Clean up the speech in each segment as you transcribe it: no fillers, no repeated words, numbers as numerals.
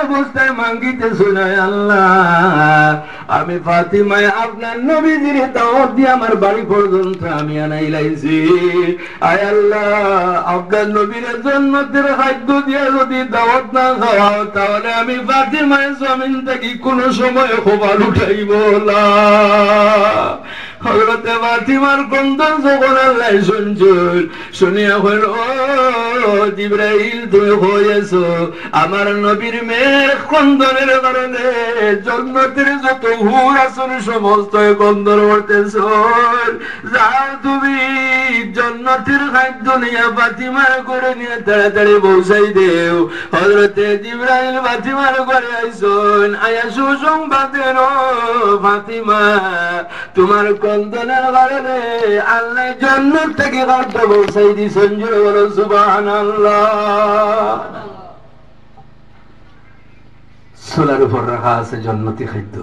অবস্থায় মাঙ্গিতেছো না আল্লাহ, আমি ফাতিমায় আপনার নবীজির দাওয়াত দিয়ে আমার বাড়ি পর্যন্ত আমি আনাই লাইছি। আয় আল্লাহ, আপনার নবীর জান্নাতের খাদ্য দিয়ে যদি দাওয়াত না খাওয়াও তাহলে আমি ফাতিমায় জমিন থেকে কোন সময় খবর উঠাইব না। হযরতে ফাতিমার কন্দন যখন আল্লাহ শুনছেন, শুনিয়া হইল জিবরাইল তুমি হয়েছো আমার নবীর মেয়ের কন্দনের কারণে জান্নাতের যত হুর আসন সমস্ত কন্দন করতেছ, যাও তুমি জান্নাতের খাদ্য নিয়ে ফাতিমার করে নিয়ে তাড়াতাড়ি পৌঁছাই দেও। হযরতে জিবরাইল ফাতিমার ঘরে আইসন, আয়া সুসংবাদ দেন ফাতিমা তোমার কন্দনের কারণে আল্লাহ জান্নাত থেকে খাদ্য পৌঁছাই দিছেন। জোরে বলো সুবহানাল্লাহ। সোলার উপর রাখা আছে জান্নাতি খাদ্য,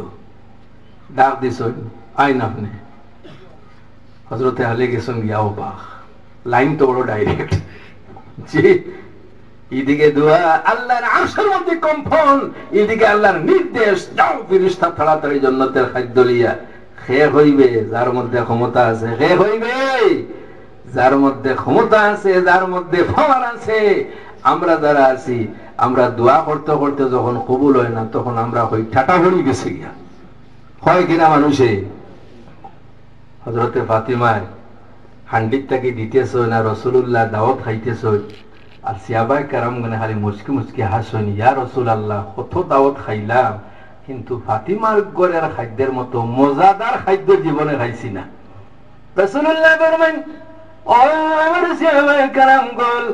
ডাক দিছেন আইন আপনি। হযরতে আলী গেছেন গিয়াও বাহ, লাইন তো বড় ডাইরেক্ট। জি, এদিকে দোয়া আল্লাহর আরশের মধ্যে কম্পন, এদিকে আল্লাহর নির্দেশ, যাও ফেরেশতা তাড়াতাড়ি জান্নাতের খাদ্য লিয়া। খেয়ে হইবে যার মধ্যে ক্ষমতা আছে, খেয়ে হইবে যার মধ্যে ক্ষমতা আছে, যার মধ্যে পাওয়ার আছে। আমরা যারা আছি, আমরা দোয়া করতে করতে যখন কবুল হয় না তখন আমরা হই ঠাটা হয়ে গেছে গিয়া, হয় কিনা মানুষে। হযরতে ফাতিমায় হান্ডির তাকে দিতেছ না, রাসূলুল্লাহ দাওয়াত খাইতেছ, আর সাহাবায়ে কেরাম গনে খালি মুচকি মুচকি হাসেন, ইয়া রাসূলুল্লাহ কত দাওয়াত খাইলাম কিন্তু ফাতিমার ঘরের খাদ্যের মতো মজাদার খাদ্য জীবনে খাইছি না। রাসূলুল্লাহ ফরমান, ও আমার সাহাবায়ে কেরাম গল,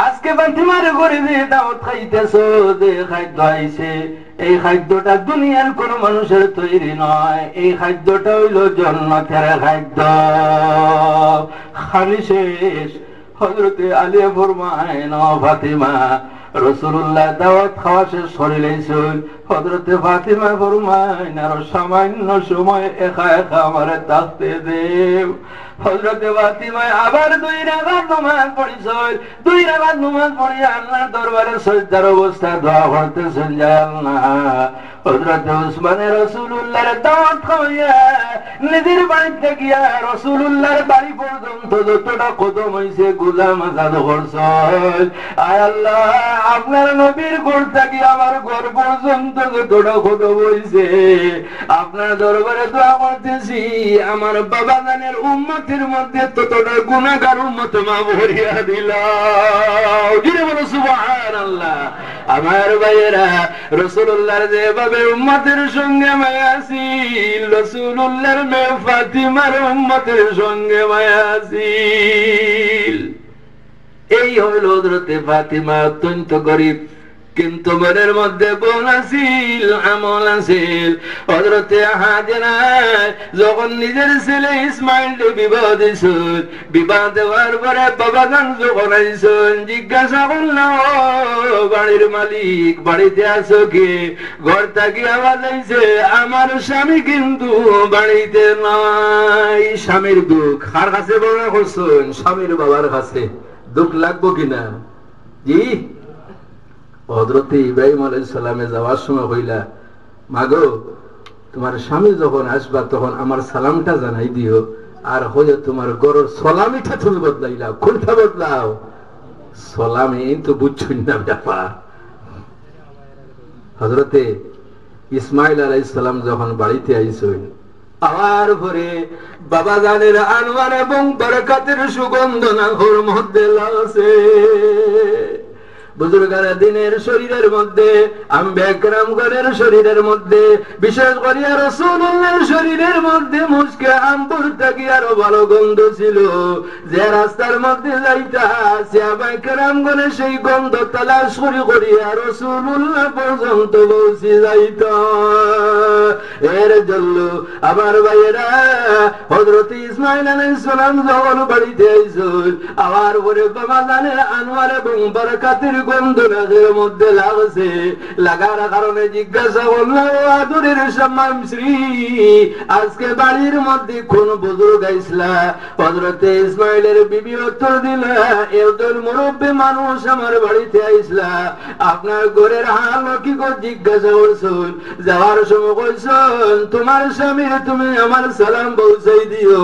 আজকে ফাতিমার ঘরে যে দাওয়াত খাইতেছো, যে খাদ্য আইছে, এই খাদ্যটা দুনিয়ার কোন মানুষের তৈরি নয়, এই খাদ্যটা হইল জান্নাতের খাদ্য। খালি শেষ হযরতে আলী ফরমায়, না ফাতিমা রাসূলুল্লাহ দাওয়াত খাওয়া শেষ করে লইছেন, হযরতে ফাতিমা ফরমায় আরো সামান্য সময় একা একা আমারে থাকতে দেব। হযরতে ফাতিমা আবার 2 রাকাত নামাজ পড়িছেন, 2 রাকাত নামাজ পড়িয়া আল্লাহর দরবারে সিজদার অবস্থা দোয়া করতেছেন, যা আল্লাহ হযরতে উসমানে রাসূলুল্লাহর দাওয়াত খাওয়াইয়া নিজের বাড়িতে গিয়া রাসূলুল্লাহর বাড়ি পর্যন্ত যতটা কদম হইছে গোলাম আজাদ করছেন। আয় আল্লাহ, আপনার নবীর ঘর থেকে আমার ঘর পর্যন্ত যতটা কদম হইছে আপনার দরবারে দোয়া করতেছি, আমার বাবা জানের উম্মতের মধ্যে ততটা গুনাহগার উম্মত মাফ করিয়া দিলাও। জোরে বলো সুবহানাল্লাহ। আমার ভাইয়েরা, রাসূলুল্লাহর যেভাবে উম্মতের সঙ্গে মায়া ছিল, রাসূলুল্লাহর মেয়ে ফাতিমার উম্মতের সঙ্গে মায়া ছিল। এই হইল হযরতে ফাতিমা, অত্যন্ত গরিব কিন্তু মনের মধ্যে বোন আছিল, আমল আছিল। হযরতে হাজেরা যখন নিজের ছেলে ইসমাইল বিবাহ দিয়েছেন, বিবাহ দেওয়ার পরে বাবা গান যখন আইসেন, জিজ্ঞাসা করল বাড়ির মালিক বাড়িতে আছো কি? ঘর থেকে আওয়াজ আইছে, আমার স্বামী কিন্তু বাড়িতে নাই। স্বামীর দুঃখ কার কাছে বর্ণনা করছেন? স্বামীর বাবার কাছে। দুঃখ লাগবো কিনা? জি, হযরতে ইব্রাহিম আলাইহিস সালামে যাওয়ার সময় কইলা, মাগো তোমার স্বামী যখন আসবা তখন আমার সালামটা জানাই দিও, আর হয়ে তোমার গরর সালামিটা তুমি বদলাইলা। কোনটা বদলাও? সালামি তো বুঝছুন না ব্যাপার। হযরতে ইসমাইল আলাইহিস সালাম যখন বাড়িতে আইছেন, আওয়ার পরে বাবা জানের আনওয়ার এবং বরকতের সুগন্ধ নাখর মধ্যে লাগছে। বুজুর্গারা দিনের শরীরের মধ্যে, আম্বিয়া কেরামগণের শরীরের মধ্যে, বিশেষ করে রাসূলুল্লাহর শরীরের মধ্যে মুস্কে আম্বর থেকে আরো ভালো গন্ধ ছিল। যে রাস্তার মধ্যে যাইতা সাহাবায়ে কেরামগণের সেই গন্ধ তালাশ করিয়া রাসূলুল্লাহ পর্যন্ত পৌঁছে যাইত। এর জন্য আমার ভাইয়েরা হযরত ইসমাঈল আলাইহিস সালাম যখন বাড়িতে আইছেন আবার পরে বাবা জানের আনোয়ার এবং বরকতের গন্ধ নাকের মধ্যে লাগছে, লাগার কারণে জিজ্ঞাসা করলো আদরের স্বামী আজকে বাড়ির মধ্যে কোন বুজুর্গ আইসলা? হযরত ইসমাঈলের বিবি উত্তর দিল, একজন মুরব্বী মানুষ আমার বাড়িতে আইসলা, আপনার ঘরের হাল কি করে জিজ্ঞাসা করছেন, যাওয়ার সময় কইছেন তোমার স্বামীর তুমি আমার সালাম পৌঁছাই দিও,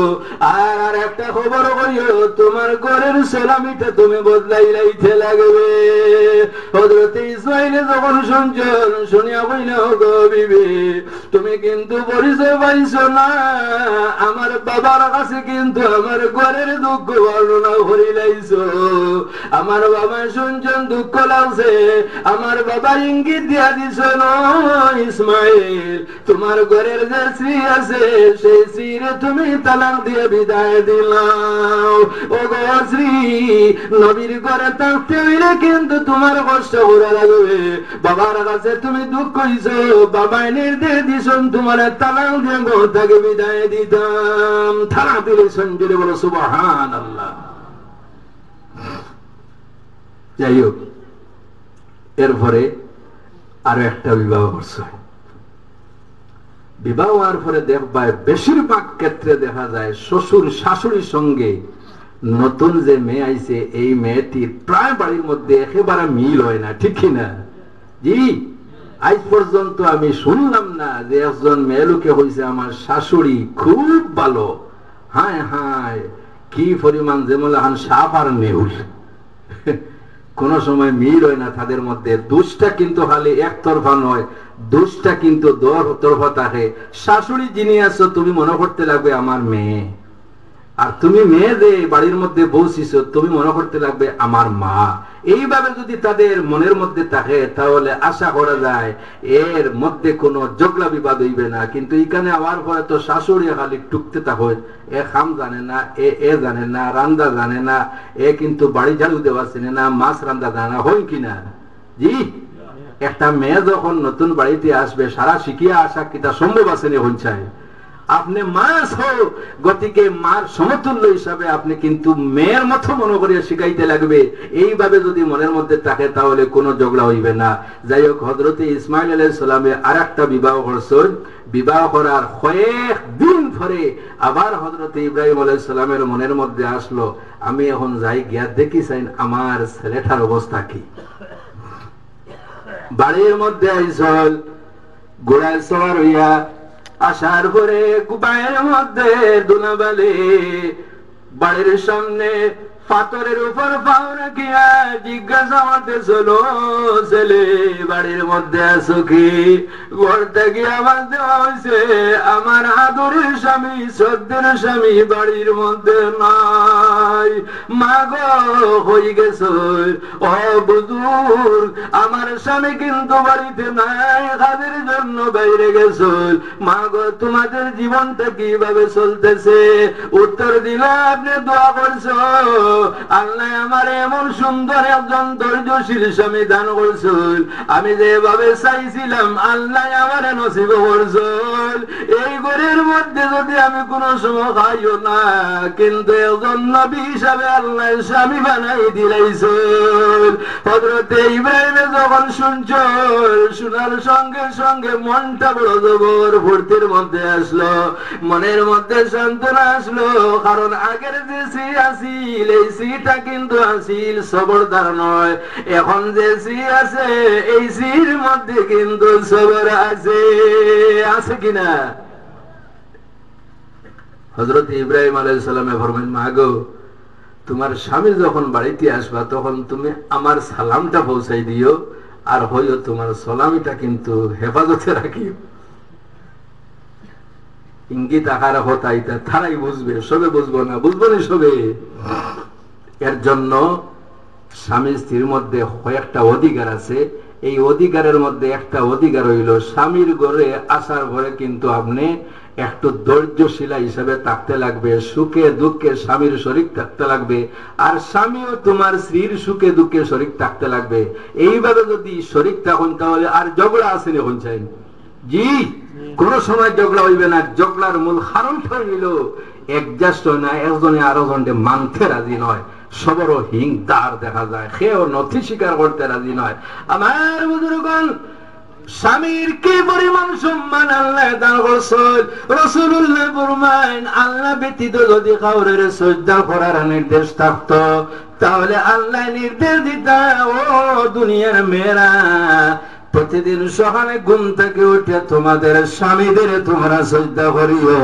আর একটা খবর কইও তোমার ঘরের সালামিটা তুমি বদলাই লাইতে লাগবে। হযরত ইসমাঈল যখন শুনছেন শুনিয়া কইল, গো বিবি তুমি কিন্তু পরিচয় পাইছো না, আমার বাবার কাছে কিন্তু আমার ঘরের দুঃখ বর্ণনা করে লাইছো। আমার বাবা শুনছেন দুঃখ লাগছে, আমার বাবা ইঙ্গিত দিয়া দিছ ইসমাঈল তোমার ঘরের যে স্ত্রী আছে সেই স্ত্রীরে তুমি তালাক দিয়ে বিদায় দিলাম। ও গো স্ত্রী, নবীর ঘরে থাকতে হইলে কিন্তু তোমার কষ্ট করা লাগবে, বাবার কাছে তুমি দুঃখ হইছো, বাবাই নির্দেশ দিছেন তোমার তালাক দিয়ে ঘর থেকে বিদায় দিতাম। তালাক দিলে সঞ্জুরে বলো সুবহানাল্লাহ। যাই হোক, এরপরে আরো একটা বিবাহ করছে। বিবাহ হওয়ার পরে দেখবা বেশিরভাগ ক্ষেত্রে দেখা যায় শ্বশুর শাশুড়ির সঙ্গে নতুন যে মেয়ে আইছে এই মেয়েটির প্রায় বাড়ির মধ্যে একেবারে মিল হয় না, ঠিক কিনা? জি, আজ পর্যন্ত আমি শুনলাম না যে একজন মেয়ে লোকে হয়েছে আমার শাশুড়ি খুব ভালো, হায় হায় কি পরিমাণ যেমন সাপ আর নেউল, কোন সময় মিল হয় না তাদের মধ্যে। দোষটা কিন্তু খালি একতরফা নয়, দোষটা কিন্তু দোতরফা থাকে। শাশুড়ি যিনি আছো তুমি মনে করতে লাগবে আমার মেয়ে, আর তুমি মেয়ে যে বাড়ির মধ্যে বসিছো তুমি মনে করতে লাগবে আমার মা। এইভাবে যদি তাদের মনের মধ্যে থাকে তাহলে আশা করা যায় এর মধ্যে কোনো ঝগড়া বিবাদ হইবে না। কিন্তু এখানে আবার পরে তো শাশুড়ি খালি টুকতে থাকে, এ খাম জানে না, এ জানে না, রান্দা জানে না, এ কিন্তু বাড়ি ঝাড়ু দেওয়া চিনে না, মাছ রান্দা জানে না, হয় কিনা? জি, একটা মেয়ে যখন নতুন বাড়িতে আসবে সারা শিখিয়া আসা কিতা সম্ভব আছে নি হইছায়? আপনি মাছ হোক, গতিকে মার সমতুল্য হিসাবে আপনি কিন্তু মেয়ের মতো মনে করিয়া শিখাইতে লাগবে। এইভাবে যদি মনের মধ্যে থাকে তাহলে কোনো ঝগড়া হইবে না। যাই হোক, হযরত ইসমাঈল আলাইহিস সালামে আর একটা বিবাহ করছেন। বিবাহ করার কয়েক দিন পরে আবার হযরত ইব্রাহিম আলাইহিস সালামের মনের মধ্যে আসলো, আমি এখন যাই গিয়া দেখি চাই আমার ছেলেটার অবস্থা কি। বাড়ির মধ্যে আইসল, গোড়ায় সওয়ার হইয়া আসার পরে কুপায়ের মধ্যে দুলাবালি বাড়ির সামনে পাথরের উপর পাও রাখিয়া জিজ্ঞাসা করতেছিল, ছেলে বাড়ির মধ্যে আছো কি? ঘর থেকে আওয়াজ দেওয়া হয়েছে আমার আদরের স্বামী শ্রদ্ধের স্বামী বাড়ির মধ্যে নাই। মা গো হয়ে গেছ, ও বুজুর্গ আমার স্বামী কিন্তু বাড়িতে নাই, কাজের জন্য বাইরে গেছ। মা গো তোমাদের জীবনটা কিভাবে চলতেছে? উত্তর দিলে আপনি দোয়া করছো, আল্লাহ আমার এমন সুন্দর একজন ধৈর্যশীল স্বামী দান করছেন, আমি যেভাবে চাইছিলাম আল্লাহ আমার নসিব করছেন। এই ঘরের মধ্যে যদি আমি কোনো সময় খাইও না, কিন্তু একজন নবী হিসাবে আল্লাহ স্বামী বানাই দিলাইছেন। হযরত ইব্রাহিম যখন শুনছেন, শোনার সঙ্গে সঙ্গে মনটা বড় জবর ভর্তির মধ্যে আসলো, মনের মধ্যে সান্ত্বনা আসলো। কারণ আগের যে সি আসিল এই সিটা কিন্তু আসিল সবরদার নয়, এখন যে সি আছে এই সির মধ্যে কিন্তু সবর আছে, আছে কিনা? হযরত ইব্রাহিম আলাইহিস সালামে ফরমান, মা গো তোমার স্বামী যখন বাড়িতে আসবা তখন তুমি আমার সালামটা পৌঁছাই দিও, আর হইও তোমার সালামিটা কিন্তু হেফাজতে রাখিও। ইঙ্গিত আকার কথা এটা তারাই বুঝবে, সবে বুঝবো না, বুঝবো না সবে। এর জন্য স্বামী স্ত্রীর মধ্যে কয়েকটা অধিকার আছে। এই অধিকারের মধ্যে একটা অধিকার হইল স্বামীর ঘরে আসার ঘরে কিন্তু আপনি একটু ধৈর্যশীলা হিসাবে থাকতে লাগবে, সুখে দুঃখে স্বামীর শরীক থাকতে লাগবে, আর স্বামীও তোমার স্ত্রীর সুখে দুঃখে শরীক থাকতে লাগবে। এইভাবে যদি শরীক থাকুন তাহলে আর ঝগড়া আসেনি হন চাই, জি কোন সময় ঝগড়া হইবে না। ঝগড়ার মূল কারণটা হইল একজাস্ট হয় না, একজনে আরো জনকে মানতে রাজি নয়, সবরও হিংদার দেখা যায়, সেও নথি স্বীকার করতে রাজি নয়। আমার বুজুর্গণ, স্বামীর কি পরিমাণ সম্মান আল্লাহ দান করছেন। রাসূলুল্লাহ ফরমায়েন, আল্লাহ ব্যতীত যদি কাউরে সিজদা করার নির্দেশ থাকতো তাহলে আল্লাহ নির্দেশ দিতা, ও দুনিয়ার মেয়েরা প্রতিদিন সকালে ঘুম থেকে উঠে তোমাদের স্বামীদের তোমরা সিজদা করিও,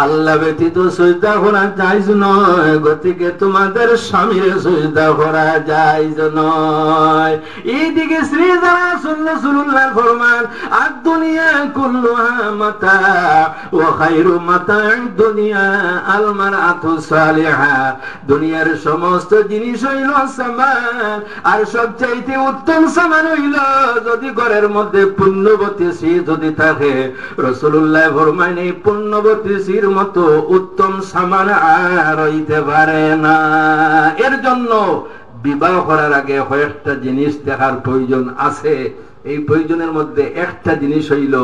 আল্লাহ ব্যতীত সিজদা করা জায়েজ নয়, গতিকে তোমাদের স্বামীর সিজদা করা জায়েজ নয়। এইদিকে শ্রী রাসূলুল্লাহ ফরমান, আদ-দুনিয়া কুল্লুহা মাতা ওয়া খায়রু মাতা'আদ দুনিয়া আল মারআতু সালিহা, দুনিয়ার সমস্ত জিনিস হইল সামান, আর সবচাইতে উত্তম সামান হইল যদি ঘরের মধ্যে পুণ্যবতী স্ত্রী যদি থাকে। রাসূলুল্লাহ ফরমায়, এই পুণ্যবতী স্ত্রীর মতো উত্তম সামান আর হইতে পারে না। এর জন্য বিবাহ করার আগে কয়েকটা জিনিস দেখার প্রয়োজন আছে। এই প্রয়োজনের মধ্যে একটা জিনিস হইল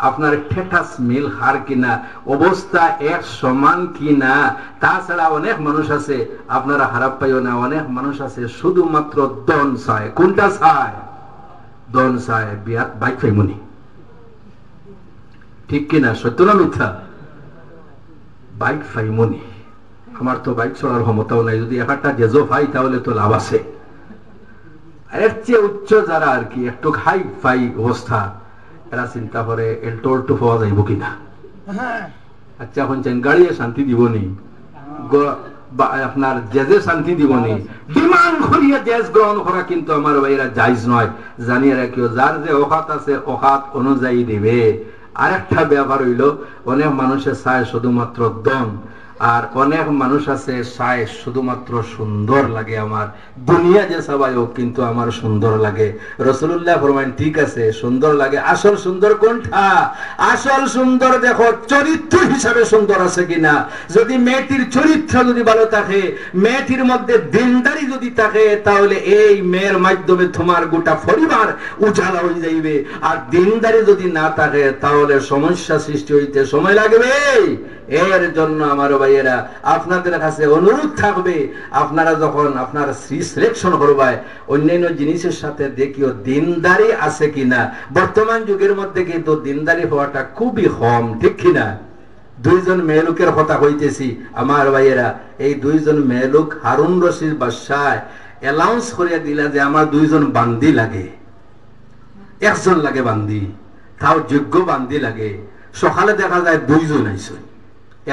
আপনার স্ট্যাটাস মিল হার কিনা, অবস্থা এক সমান কিনা। তাছাড়া অনেক মানুষ আছে, আপনারা খারাপ পাইও না, অনেক মানুষ আছে শুধুমাত্র দন চায়। কোনটা চায়? দন চায়, বিয়াত বাইক পাইমুনি। ঠিক কিনা, সত্য না মিথ্যা? বাইক পাইমুনি, আমার তো বাইক চলার ক্ষমতাও নাই, যদি একটা জেজো পাই তাহলে তো লাভ আছে। এর চেয়ে উচ্চ যারা আর কি একটু হাই ফাই অবস্থা, এরা চিন্তা করে এলটো পাওয়া যাইব কিনা। আচ্ছা এখন গাড়ি শান্তি দিবনি, আপনার জেজে শান্তি দিবনি, ডিমান্ড করিয়া জেজ গ্রহণ করা কিন্তু আমার ভাইরা জায়েজ নয়। জানিয়ে রাখিও, যার যে ওকাত আছে ওকাত অনুযায়ী দিবে। আরেকটা ব্যাপার হইল, অনেক মানুষের চায় শুধুমাত্র দম, আর অনেক মানুষ আছে চায় শুধুমাত্র সুন্দর লাগে। আমার দুনিয়া যে সবাই হোক কিন্তু আমার সুন্দর লাগে। রাসূলুল্লাহ ফরমায়েন, ঠিক আছে সুন্দর লাগে, আসল সুন্দর কোনটা? আসল সুন্দর দেখো চরিত্র হিসাবে সুন্দর আছে কিনা। যদি মেয়েটির চরিত্র যদি ভালো থাকে, মেয়েটির মধ্যে দিনদারি যদি থাকে, তাহলে এই মেয়ের মাধ্যমে তোমার গোটা পরিবার উজালা হয়ে যাইবে। আর দিনদারি যদি না থাকে তাহলে সমস্যা সৃষ্টি হইতে সময় লাগবে। এর জন্য আমার ভাইয়েরা আপনাদের কাছে অনুরোধ থাকবে, আপনারা যখন আপনার সিলেকশন করবেন অন্যান্য জিনিসের সাথে দেখিও দিনদারি আছে কিনা। বর্তমান যুগের মধ্যে কিন্তু দিনদারি হওয়াটা খুবই কম, ঠিক কিনা? দুইজন মেয়ে লোকের কথা কইতেছি আমার ভাইয়েরা, এই দুইজন মেয়ে লোক হারুন রশিদ বাদশাহ অ্যালাউন্স করিয়া দিলা যে আমার দুইজন বান্দি লাগে, একজন লাগে বান্দি, তাও যোগ্য বান্দি লাগে। সকালে দেখা যায় দুইজন আইছে,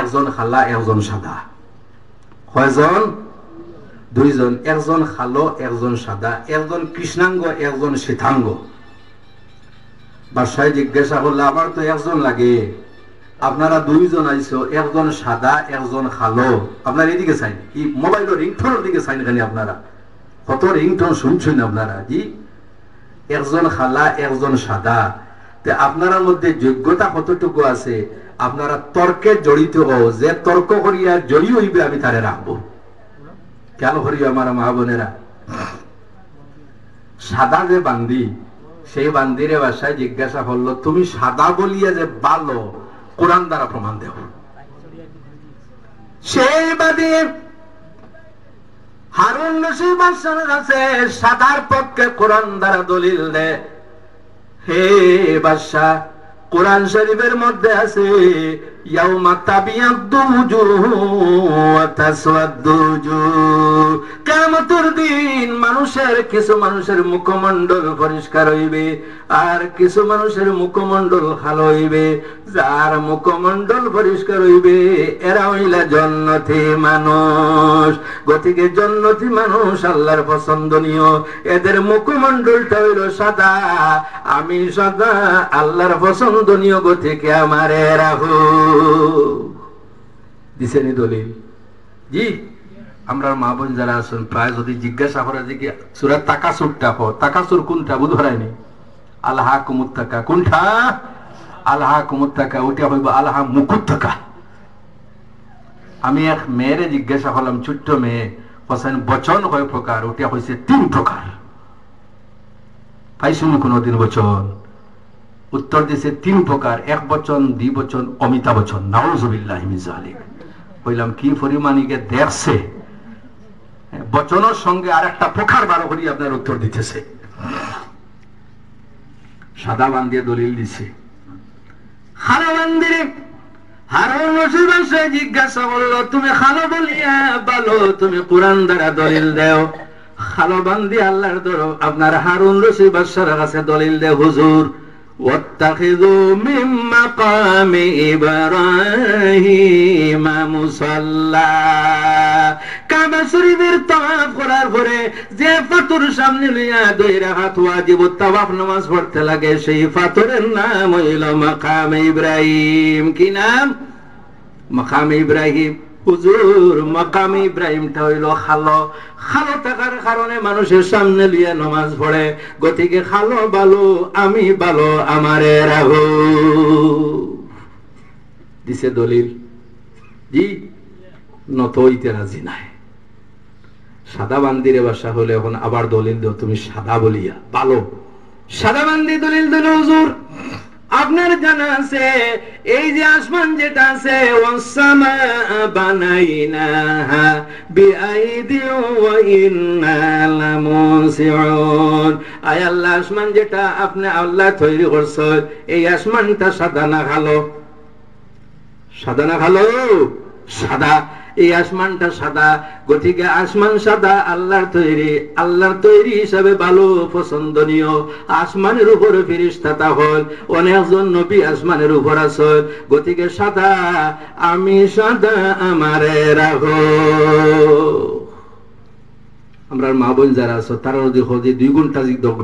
একজন খালা একজন সাদা। কয়জন? দুইজন, একজন খালো একজন সাদা, একজন কৃষ্ণাঙ্গ একজন শ্বেতাঙ্গ। বাদশাহ জিজ্ঞাসা করলে, আমার তো একজন লাগে, আপনারা দুইজন আইছো, একজন সাদা একজন খালো, আপনারা এদিকে চাইন, কি মোবাইল রিংটোনের দিকে চাইন কেন? আপনারা কত রিংটোন শুনছেন আপনারা? জি, একজন খালা একজন সাদা, আপনার মধ্যে যোগ্যতা কতটুকু আছে? আপনারা তর্কে জড়িত হও, যে তর্ক করিয়া জয়ী হইবে আমি তারে রাখবো। কেন করিও আমার মা বোনেরা? সাদা যে বান্দি, সেই বান্দিরে বাসায় জিজ্ঞাসা করলো, তুমি সাদা বলিয়া যে ভালো, কোরআন দ্বারা প্রমাণ দেব। সেই বাদী হারুন রশিদ বাদশার কাছে সাদার পক্ষে কোরআন দ্বারা দলিল দেয়। হে বাদশাহ, কোরআন শরীফের মধ্যে আছে ইয়াউমা তাবিয়াদ্দু উজুহু ওয়া তাসওয়াদ্দু উজুহ, কিয়ামতের দিন কিছু মানুষের মুখমণ্ডল পরিষ্কার হইবে, আর কিছু মানুষের মুখমণ্ডল কালো হইবে। যার মুখমণ্ডল পরিষ্কার হইবে এরা হইলা জান্নাতি মানুষ। গতিকে জান্নাতি মানুষ আল্লাহর পছন্দনীয়, এদের মুখমণ্ডলটা হইল সাদা। আমি সাদা, আল্লাহর পছন্দনীয়, গতিকে আমারে রাখো। দিছেনি দলিল? জি, আমরা মা বোন যারা আছেন প্রায় যদি জিজ্ঞাসা করে যে সূরা তাকাসুরটা পড়, তাকাসুর কোনটা বুঝ হয়নি? আল্লাহ কুমুত্তাকা। কোনটা? আল্লাহ কুমুত্তাকা, ওটা হইব আল্লাহ মুকুত্তাকা। আমি এক মেয়েরে জিজ্ঞাসা করলাম, ছোট্ট মেয়ে, হোসেন বচন কয় প্রকার? ওটা হয়েছে 3 প্রকার। পাইছেন কোনদিন বচন? উত্তর দিছে 3 প্রকার, 1 বচন, 2 বচন, অমিতা বচন। নাউযুবিল্লাহি মিন যালিক। কইলাম কি পরিমাণিকে দেখছে, বচনের সঙ্গে আরেকটা প্রকার বারো করি আপনার উত্তর দিতেছে। সাদা বান্দিয়ে দলিল দিছে। খালো বান্দিরে হারুন রশিদ জিজ্ঞাসা করলো, তুমি খালো বলিয়া বলো, তুমি কোরআন দ্বারা দলিল দাও। খালো বান্দি আল্লাহর দরব আপনার হারুন রশিদ বাদশার কাছে দলিল দে, হুজুর واتخذوا من مقام إبراهيم مصلى। কাবা শরীফের তাওয়াফ করার পরে যে পাথর সামনে লইয়া 2 রাকাত ওয়াজিব তাওয়াফ নামাজ পড়তে লাগে, সেই পাথরের নাম হইল মাকাম ইব্রাহিম। কি নাম? মাকাম ইব্রাহিম। হুজুর মাকাম ইব্রাহিমটা হইল খালো। খালো থাকার কারণে মানুষের সামনে লিয়ে নামাজ পড়ে, গতিকে খালো ভালো, আমি ভালো, আমারে রাখো। দিছে দলিল। জি নত হইতে রাজি নাই। সাদা বান্দিরে বাসা হলে এখন আবার দলিল দাও, তুমি সাদা বলিয়া ভালো। সাদা বান্দি দলিল দিল, হুজুর আপনার জানা আছে এই যে আসমান যেটা আছে, ওয়াসসামা বানাইনাহা বিআইদি ওয়া ইন্না লামুসিউন। আয় আল্লাহ, আসমান যেটা আপনি আল্লাহ তৈরি করছেন, এই আসমানটা সাদা না কালো? সাদা না কালো? সাদা। এই আসমানটা সাদা, গতিকে আসমান সাদা, আল্লাহর তৈরি। আল্লাহর তৈরি হিসাবে ভালো, পছন্দনীয়। আসমানের উপরে ফেরেশতা তাহল, অনেকজন নবী আসমানের উপর আছে, গতিকে সাদা, আমি সাদা, আমারে রাখো। আমরা মা বোন যারা আছো তারা দেখো যে 2 ঘন্টা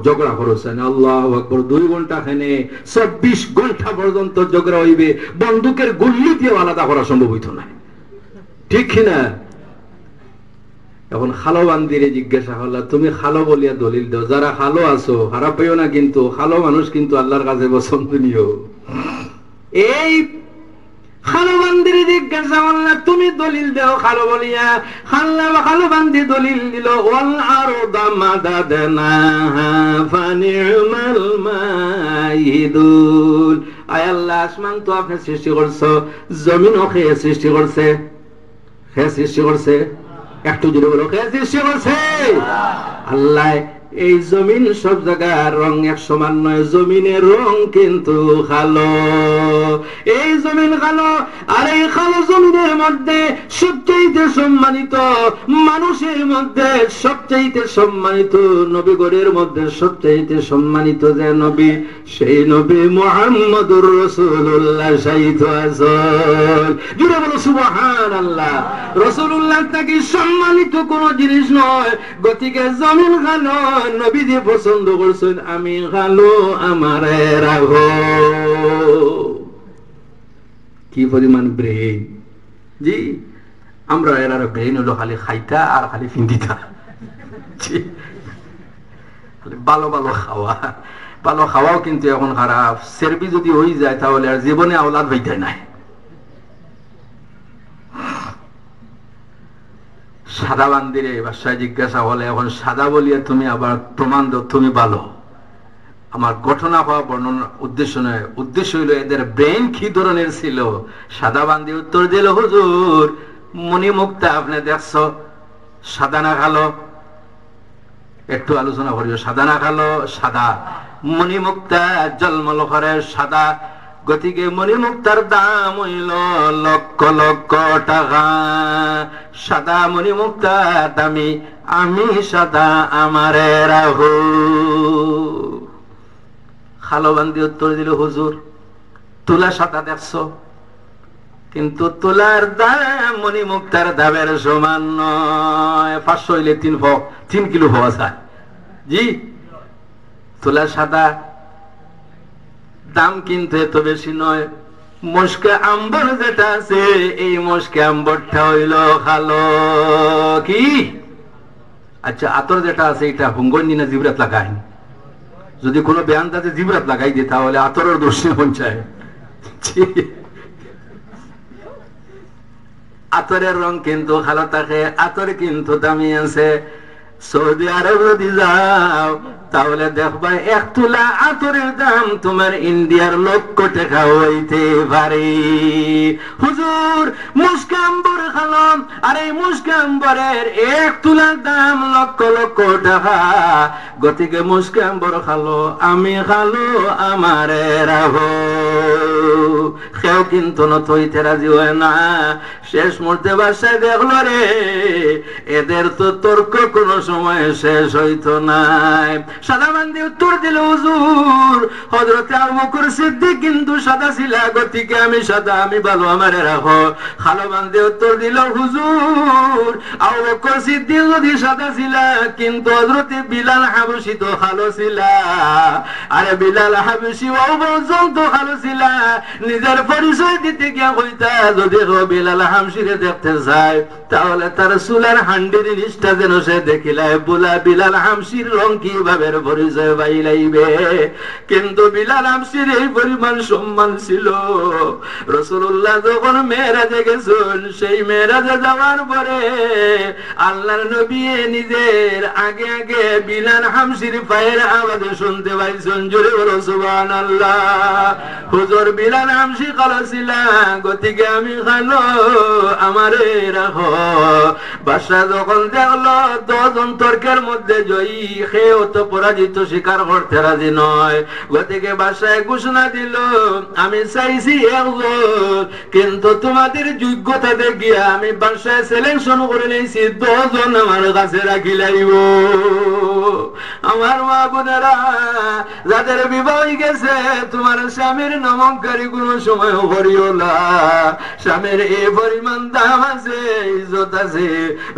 ঝগড়া করছেন, আল্লাহু আকবার, 2 ঘন্টা খানে 24 ঘন্টা পর্যন্ত ঝগড়া হইবে, বন্দুকের গুল্লি দিয়ে আলাদা করা সম্ভব হইতো না, ঠিক কিনা? এখন খালো বান্দিরে জিজ্ঞাসা হলো, তুমি খালো বলিয়া দলিল দাও। যারা খালো আছো খারাপ পেও না, কিন্তু খালো মানুষ কিন্তু আল্লাহর কাছে পছন্দনীয়। এই খালো বান্দিরে জিজ্ঞাসা করলা, তুমি দলিল দাও খালো বলিয়া। খালো বান্দি দলিল দিল, ওয়াল আরদা মাদাদনাহা ফানি'মাল মাইদুন। আয় আল্লাহ, আসমান তো আপনি সৃষ্টি করছো, জমিনও কে সৃষ্টি করছে? কে সৃষ্টি করছে? একটু জোরে বলো, কে সৃষ্টি করছে? আল্লাহ। এই জমিন সব জায়গার রং এক সমান নয়, জমিনের রং কিন্তু কালো। এই জমিন কালো, আর এই কালো জমিনের মধ্যে সবচেয়ে সম্মানিত, মানুষের মধ্যে সবচেয়ে সম্মানিত, নবীগণের মধ্যে সবচেয়ে সম্মানিত যে নবী, সেই নবী মুহাম্মদুর রাসূলুল্লাহ শাহীদ আছেন। জোরে বলো সুবহানাল্লাহ। রাসূলুল্লাহ থেকে সম্মানিত কোন জিনিস নয়, গতিকে জমিন কালো, নবীজি পছন্দ করছেন, আমি কালো, আমারে রাখো। কি পরিমাণ ব্রেন! জি, আমরা এর ব্রেন হলো খালি খাইতা আর খালি ফিন্দিতা, ভালো ভালো খাওয়া। ভালো খাওয়াও কিন্তু এখন খারাপ। সেরবি যদি হয়ে যায় তাহলে আর জীবনে আওলাদ হইতে নাই। সাদা বান্দিরে বাসায় জিজ্ঞাসা হলে, এখন সাদা বলিয়া তুমি আবার প্রমাণ দাও তুমি ভালো। আমার ঘটনা হওয়া বর্ণনার উদ্দেশ্য নয়, উদ্দেশ্য হইল এদের ব্রেন কি ধরনের ছিল। সাদা বান্দি উত্তর দিল, হুজুর মণিমুক্তা আপনি দেখছো, সাদা না কালো? একটু আলোচনা করিও, সাদা না কালো? সাদা। মণিমুক্তা জলমল করে সাদা, গতিকে মণিমুক্তার দাম হইল লক্ষ লক্ষ টাকা। সাদা মণিমুক্তা দামি, আমি সাদা, আমারে রাখো। খালো বান্দি উত্তর দিল, হুজুর তুলা সাদা দেখছো, কিন্তু তুলার দাম মণিমুক্তার দামের সমান নয়। 500 হইলে 3 কিলো হওয়া যায়। জি, তুলা সাদা, দাম কিন্তু এত বেশি নয়। মস্কে আম্বর যেটা আছে, এই মস্কে আম্বরটা হইল খালো। কি? আচ্ছা, আতর যেটা আছে এটা হুঙ্গনি না জিবরাত লাগাই? যদি কোনো বেয়ান তাতে জিবরাত লাগাই দিয়ে তাহলে আতরের দোষ পৌঁছায়। আতরের রং কিন্তু ভালো থাকে, আতর কিন্তু দামি আছে। সৌদি আরব যদি যাও তাহলে দেখবা 1 তোলা আতরের দাম তোমার ইন্ডিয়ার লক্ষ টাকা হইতে পারে। হুজুর মুস্কাম্বর খালাম, আর এই মুস্কাম্বরের 1 তোলার দাম লক্ষ লক্ষ টাকা। গতিকে মুস্কাম্বর খালো, আমি খালো, আমারে রাখো। কেউ কিন্তু নতইতে রাজি হয় না। শেষ মুহূর্তে বাসায় দেখলো রে এদের তো তর্ক কোনো সময় শেষ হইতো নাই। সাদা বান্দি উত্তর দিল, হুজুর হযরত আবু বকর সিদ্দিক কিন্তু সাদা ছিল, গতিকে আমি সাদা, আমি ভালো, আমারে রাখো। খালো বান্দি উত্তর দিল, হুজুর আবু বকর সিদ্দিক যদি সাদা ছিল, কিন্তু হযরত বিলাল হাবশী তো ভালো ছিল। আরে বিলাল হাবশী ও পর্যন্ত ভালো ছিল, নিজের পরিচয় দিতে গিয়া কইতা যদি বিলাল হাবশীরে দেখতে চায় তাহলে তার চুলার হান্ডির নিষ্ঠা যেন সে দেখিলায়, বলা বিলাল হাবশীর রং কিভাবে পরিচয় পাইলাইবে। কিন্তু বিলাল হাবশীর এই পরিমাণ সম্মান ছিল। রাসূলুল্লাহ যখন মেরাজে গেছেন, সেই মেরাজে যাওয়ার পরে আল্লাহর নবী নিজের আগে আগে বিলাল হাবশীর পায়ের আওয়াজ শুনতে পাইছেন। জোরে বলো সুবহানাল্লাহ। হুজুর বিলাল হাবশী কালছিল, গতিকে আমি খালো, আমারে রাখো। বাদশা যখন দেখলো 10 জন তর্কের মধ্যে জয়ী, খেয়েও তো পরাজিত স্বীকার করতে রাজি নয়। গতিকে বাদশায় ঘোষণা দিল, আমি চাইছি 1 জন, কিন্তু তোমাদের যোগ্যতা দেখিয়া আমি বাদশায় সিলেকশন করে নিয়েছি 10 জন আমার কাছে রাখি লাইব। আমার মা বোনেরা যাদের বিবাহ গেছে, তোমার স্বামীর নমস্কারী কোন সময় করিও না। স্বামীর এই পরিমাণ দাম আছে, ইজ্জত আছে।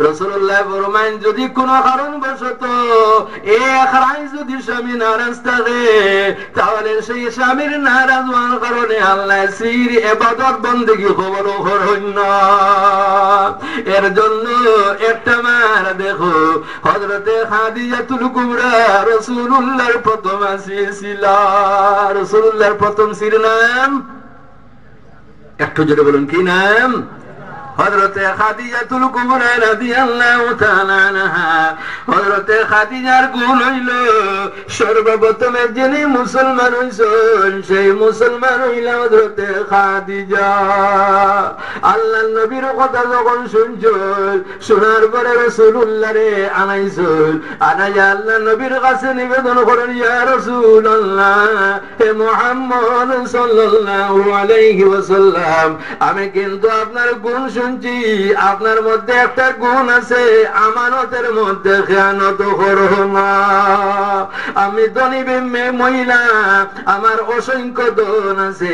রাসূলুল্লাহ ফরমায়েন, যদি কোন কারণবশত এক রায় যদি স্বামী নারাজ থাকে, তাহলে সেই স্বামীর নারাজ হওয়ার কারণে আল্লাহ সির ইবাদত বন্দেগী কবুল করেন না। এর জন্য একটা মার দেখো, হযরতে খাদিজাতুল কুবরা রাসূলুল্লাহর প্রথম আসি ছিল। রাসূলুল্লাহর প্রথম স্ত্রীর নাম একটু জোরে বলুন, কি নাম? হযরতে খাদিজাতুল কুবরা রাদিয়াল্লাহু তাআলা আনহা। হযরতে খাদিজার গুণ হইল সর্বপ্রথম যিনি মুসলমান হইছেন, সেই মুসলমান হইল হযরতে খাদিজা। আল্লাহর নবীর কথা যখন শুনছেন, শোনার পরে রাসূলুল্লাহরে আনাইছেন। আনাইয়া আল্লাহর নবীর কাছে নিবেদন করেন, ইয়া রাসূলুল্লাহ, হে মুহাম্মদ সাল্লাল্লাহু আলাইহি ওয়াসাল্লাম, আমি কিন্তু আপনার গুণ শুনছি। আপনার মধ্যে একটা গুণ আছে, আমানতের মধ্যে খেয়ানত করো না। আমি ধনী মহিলা, আমার অসংখ্য ধন আছে,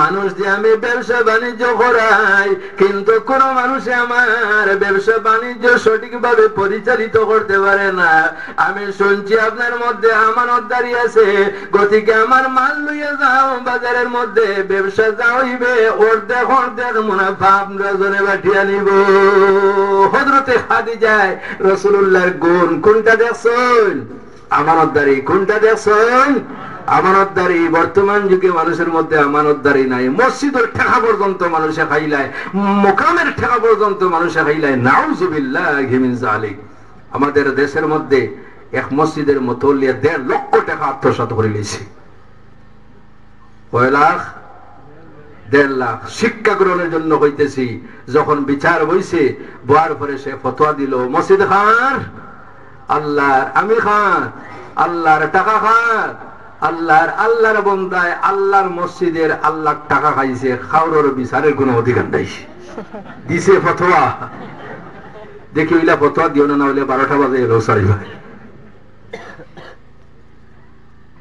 মানুষ দিয়ে আমি ব্যবসা বাণিজ্য করাই, কিন্তু কোন মানুষে আমার ব্যবসা বাণিজ্য সঠিকভাবে পরিচালিত করতে পারে না। আমি শুনছি আপনার মধ্যে আমানতদারি আছে, গতিকে আমার মাল লইয়া যাও বাজারের মধ্যে, ব্যবসা যা হইবে অর্ধেক অর্ধেক মুনাফা আপনারা জনে পাঠিয়ে নিব। হযরতে খাদিজায় রাসূলুল্লাহর গুণ কোনটা দেখছেন? আমানতদারি। কোনটা দেখছেন? আমানতদারি। বর্তমান যুগে মানুষের মধ্যে আমানতদারি নাই। মসজিদের টাকা পর্যন্ত মানুষে খাইলায়, মোকামের টাকা পর্যন্ত মানুষে খাইলায়। নাউযুবিল্লাহি মিন যালিক। আমাদের দেশের মধ্যে এক মসজিদের মুতওয়াল্লিয়া 1.5 লক্ষ টাকা আত্মসাৎ করে নিয়েছে। কয় লাখ? 1.5 লাখ। শিক্ষা গ্রহণের জন্য হইতেছি। যখন বিচার বইছে, বয়ার পরে সে ফতোয়া দিল, মসজিদ খান আল্লাহর, আমি খান আল্লাহর, টাকা খান আল্লাহর বন্দায় আল্লাহর মসজিদের আল্লাহর টাকা খাইছে, খাওয়ার বিচারের কোনো অধিকার নাই। দিছে ফতোয়া। দেখি ওইলা ফতোয়া দিও না, হইলে 12টা বাজে এলো সারি ভাই।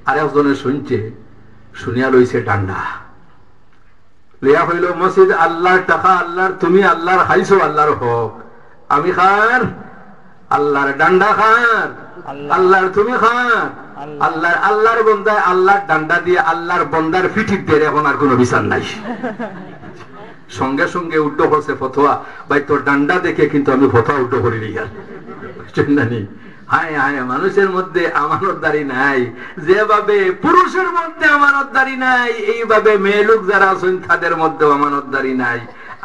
আর একজনে শুনছে, শুনিয়া লইছে ডান্ডা লিয়া হইল, মসজিদ আল্লাহর টাকা আল্লাহর, তুমি আল্লাহর খাইছো, আল্লাহর হক, আমি খান আল্লাহর, ডান্ডা খান আল্লাহর, তুমি খান আল্লাহর। আল্লাহর বন্দায় আল্লাহর ডান্ডা দিয়ে আল্লাহর বন্দার ফিটিক দিয়ে এখন আর কোনো বিচার নাই। সঙ্গে সঙ্গে উল্টো করছে ফতোয়া, ভাই তোর ডান্ডা দেখে কিন্তু আমি ফতোয়া উল্টো করি আর জানি। হায় হায়, মানুষের মধ্যে আমানতদারি নাই। যেভাবে পুরুষের মধ্যে আমানতদারি নাই, এইভাবে মেয়ে লোক যারা আছেন তাদের মধ্যে আমানতদারি নাই।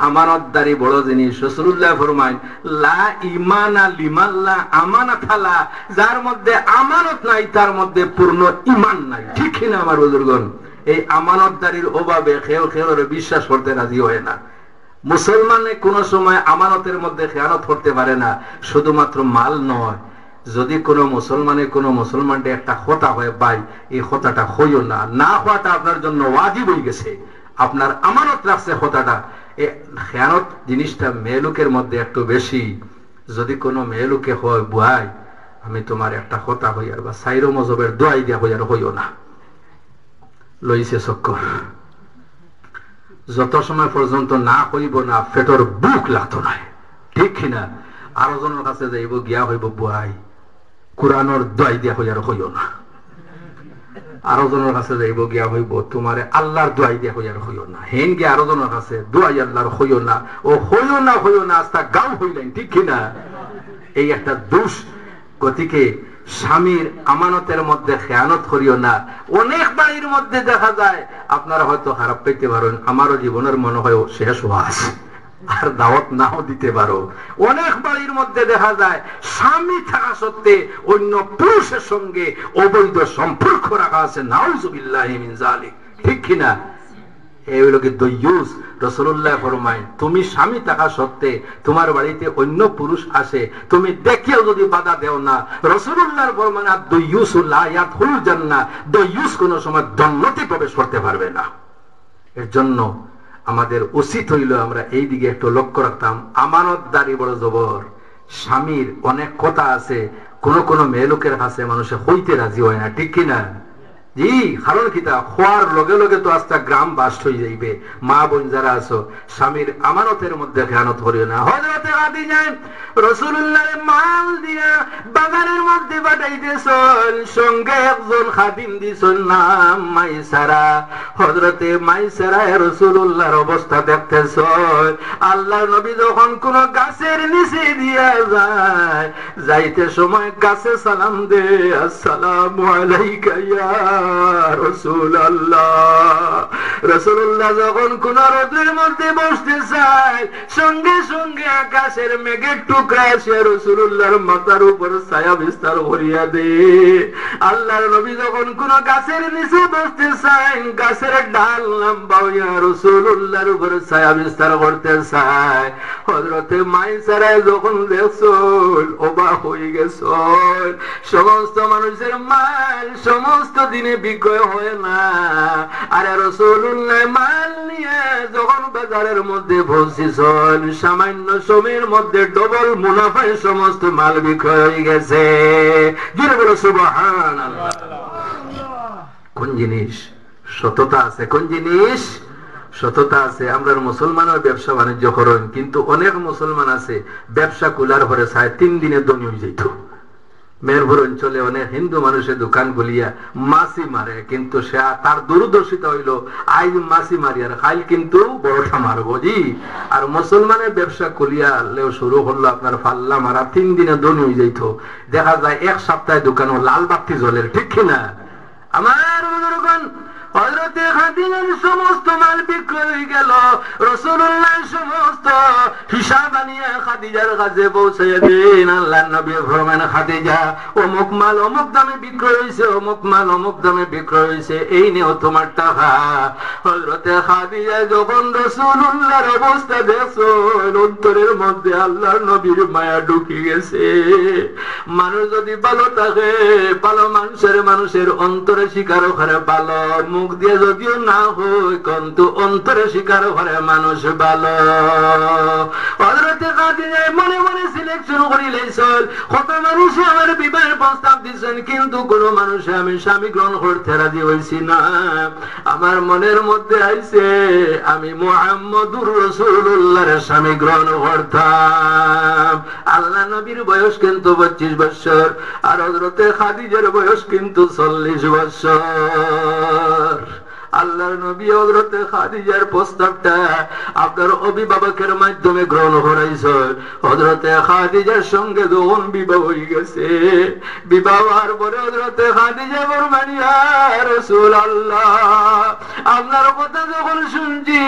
আমানতদারি বড় জিনিস। রাসূলুল্লাহ ফরমায় লা ঈমানা লিমান লা আমানাতা লা, যার মধ্যে আমানত নাই তার মধ্যে পূর্ণ ঈমান নাই। ঠিক কি না আমার বুজুর্গণ? এই আমানতদারির অভাবে খেল খেলের বিশ্বাস করতে রাজি হয় না। মুসলমানে কোন সময় আমানতের মধ্যে খেয়ানত করতে পারে না। শুধুমাত্র মাল নয়, যদি কোনো মুসলমানটা একটা কথা হয়, ভাই এই কথাটা হইও না, না হওয়াটা আপনার জন্য ওয়াজিব হয়ে গেছে, আপনার আমানত রাখছে কথাটা। খেয়ানত জিনিসটা মেয়েলুকের মধ্যে একটু বেশি। যদি কোনো মেয়েলুকে হয়, ভাই আমি তোমার একটা কথা হইয়ার বা সাইরো মজবের দোয়াই দিয়া হইয়ার হইও না, লইছে চক্কর। যত সময় পর্যন্ত না হইব না, পেটর বুক লাগতো না। ঠিক কিনা? আরো জনের কাছে যাইব, গিয়া হইব বুয়াই কোরআনের দোয়াই দিয়া হইয়ার হইও না। আরো জনের কাছে যাইব, গিয়া হইব তোমারে আল্লাহর দোয়াই দিয়া হইয়ার হইও না। হেন গিয়া আরো জনের কাছে দোয়াই আল্লাহর হইও না। ও হইও না আস্তা গাও হইলেন। ঠিক কিনা? এই একটা দোষ। গতিকে স্বামীর আমানতের মধ্যে খেয়ানত করিও না। অনেক বাড়ির মধ্যে দেখা যায়, আপনারা হয়তো খারাপ পেতে পারেন, আমারও জীবনের মনে হয় শেষ হওয়া আছে, আর দাওয়াত নাও দিতে পারো। অনেক বাড়ির মধ্যে দেখা যায় স্বামী থাকা সত্ত্বে অন্য পুরুষের সঙ্গে অবৈধ সম্পর্ক রাখা আছে। নাউজুবিল্লাহি মিন যালিক। ঠিক কিনা? এগুলো কি দয়ুস? রাসূলুল্লাহ ফরমায় তুমি স্বামী থাকা সত্ত্বে তোমার বাড়িতে অন্য পুরুষ আসে, তুমি দেখিও যদি বাধা দেও না, রাসূলুল্লাহর ফরমান দয়ুস লা ইয়াদখুল জান্নাহ, দয়ুস কোন সময় জান্নাতে প্রবেশ করতে পারবে না। এর জন্য আমাদের উচিত হইল আমরা এই দিকে একটু লক্ষ্য রাখতাম। আমানতদারি বড় জবর। স্বামীর অনেক কথা আছে, কোন মেয়ে লোকের কাছে মানুষে হইতে রাজি হয় না। ঠিক কিনা? জি, কারণ কিতা হওয়ার লগে লগে তো আস্তা গ্রাম বাস্ট হয়ে যাইবে। মা বোন যারা আছো, স্বামীর আমানতের মধ্যে খেয়ানত করিও না। হযরতে খাদিজা রাসূলুল্লাহ মাল দিয়া বাগানের মধ্যে পাঠাইতেছেন, সঙ্গে একজন খাদিম দিছেন নাম মাইসারা। হযরতে মাইসারা রাসূলুল্লাহর অবস্থা দেখতেছেন। আল্লাহর নবী যখন কোন গাছের নিচে দিয়া যায়, যাইতে সময় গাছে সালাম দে, আসসালামু আলাইকা ইয়া রাসূলুল্লাহ। রাসূলুল্লাহ যখন কোন রোদের মধ্যে বসতে চায়, সঙ্গে সঙ্গে আকাশের মেঘের টুকরা এসে রাসূলুল্লাহর মাথার উপর ছায়া বিস্তার করিয়া দে। আল্লাহর নবী যখন কোন গাছের নিচে বসতে চায়, গাছের ডাল লম্বা হইয়া রাসূলুল্লাহর উপর ছায়া বিস্তার করতে চায়। হযরতে মাইসারা যখন দেখছেন, অবাক হয়ে গেছেন। সমস্ত মানুষের মাল সমস্ত দিনে বিক্রয় হয় না, আরে রাসূলুল্লাহ মাল নিয়ে যখন বাজারের মধ্যে পৌঁছেছেন, সামান্য সময়ের মধ্যে ডবল মুনাফায় সমস্ত মাল বিক্রয় হয়ে গেছে। জোরে বলো সুবহানাল্লাহ। কোন জিনিস? সততা আছে। কোন জিনিস? সততা আছে। আমরা মুসলমানের ব্যবসা বাণিজ্য করেন, কিন্তু অনেক মুসলমান আছে ব্যবসা কুলার পরে 3 দিনে দনি হয়ে যেত। মেরপুর অঞ্চলে অনেক হিন্দু মানুষের দোকান গুলিয়া মাছি মারে, কিন্তু সে তার দূরদর্শিতা হইল আইজ মাছি মারি আর খাইল কিন্তু বড়টা মারবো। জি, আর মুসলমানের ব্যবসা কুলিয়া শুরু করলো আপনার ফাল্লা মারা, 3 দিনে দনি হয়ে যেত। দেখা যায় 1 সপ্তাহে দোকান লাল বাতি জ্বলের। ঠিক কিনা? আমার বুজুর্গণ, হযরতে খাদিজার সমস্ত মাল বিক্রয় হয়ে গেল। রাসূলুল্লাহ সমস্ত হিসাব আনিয়া খাদিজার কাছে পৌঁছে দিন। আল্লাহর নবী ফরমান, খাদিজা অমুক মাল অমুক দামে বিক্রয় হয়েছে, অমুক মাল অমুক দামে বিক্রয় হয়েছে, এই নিও তোমার টাকা। হযরতে খাদিজা যখন রাসূলুল্লাহর অবস্থা দেখছেন, অন্তরের মধ্যে আল্লাহর নবীর মায়া ঢুকে গেছে। মানুষ যদি ভালো থাকে, ভালো মানুষের অন্তরে স্বীকার করে ভালো, মুখ দিয়ে যদিও না হয় কিন্তু অন্তরে স্বীকার করে মানুষ ভালো। হযরতে খাদিজা মনে মনে সিলেকশন করে লাইছেন, কত মানুষ আমার বিবাহের প্রস্তাব দিচ্ছেন, কিন্তু কোন মানুষে আমি স্বামী গ্রহণ করতে রাজি হইছি না। আমার মনের মধ্যে আইছে আমি মুহাম্মদুর রাসূলুল্লাহর স্বামী গ্রহণ করতাম। আল্লাহ নবীর বয়স কিন্তু 25 বছর, আর হযরতে খাদিজার বয়স কিন্তু 40 বছর। আল্লাহর নবী হযরতে খাদিজার প্রস্তাবটা আপনার অভিভাবকের মাধ্যমে গ্রহণ করাইছেন। হযরতে খাদিজার সঙ্গে যখন বিবাহ হয়ে গেছে, বিবাহ হওয়ার পরে হযরতে খাদিজা ফরমান, ইয়া রাসূলুল্লাহ, আপনার কথা যখন শুনছি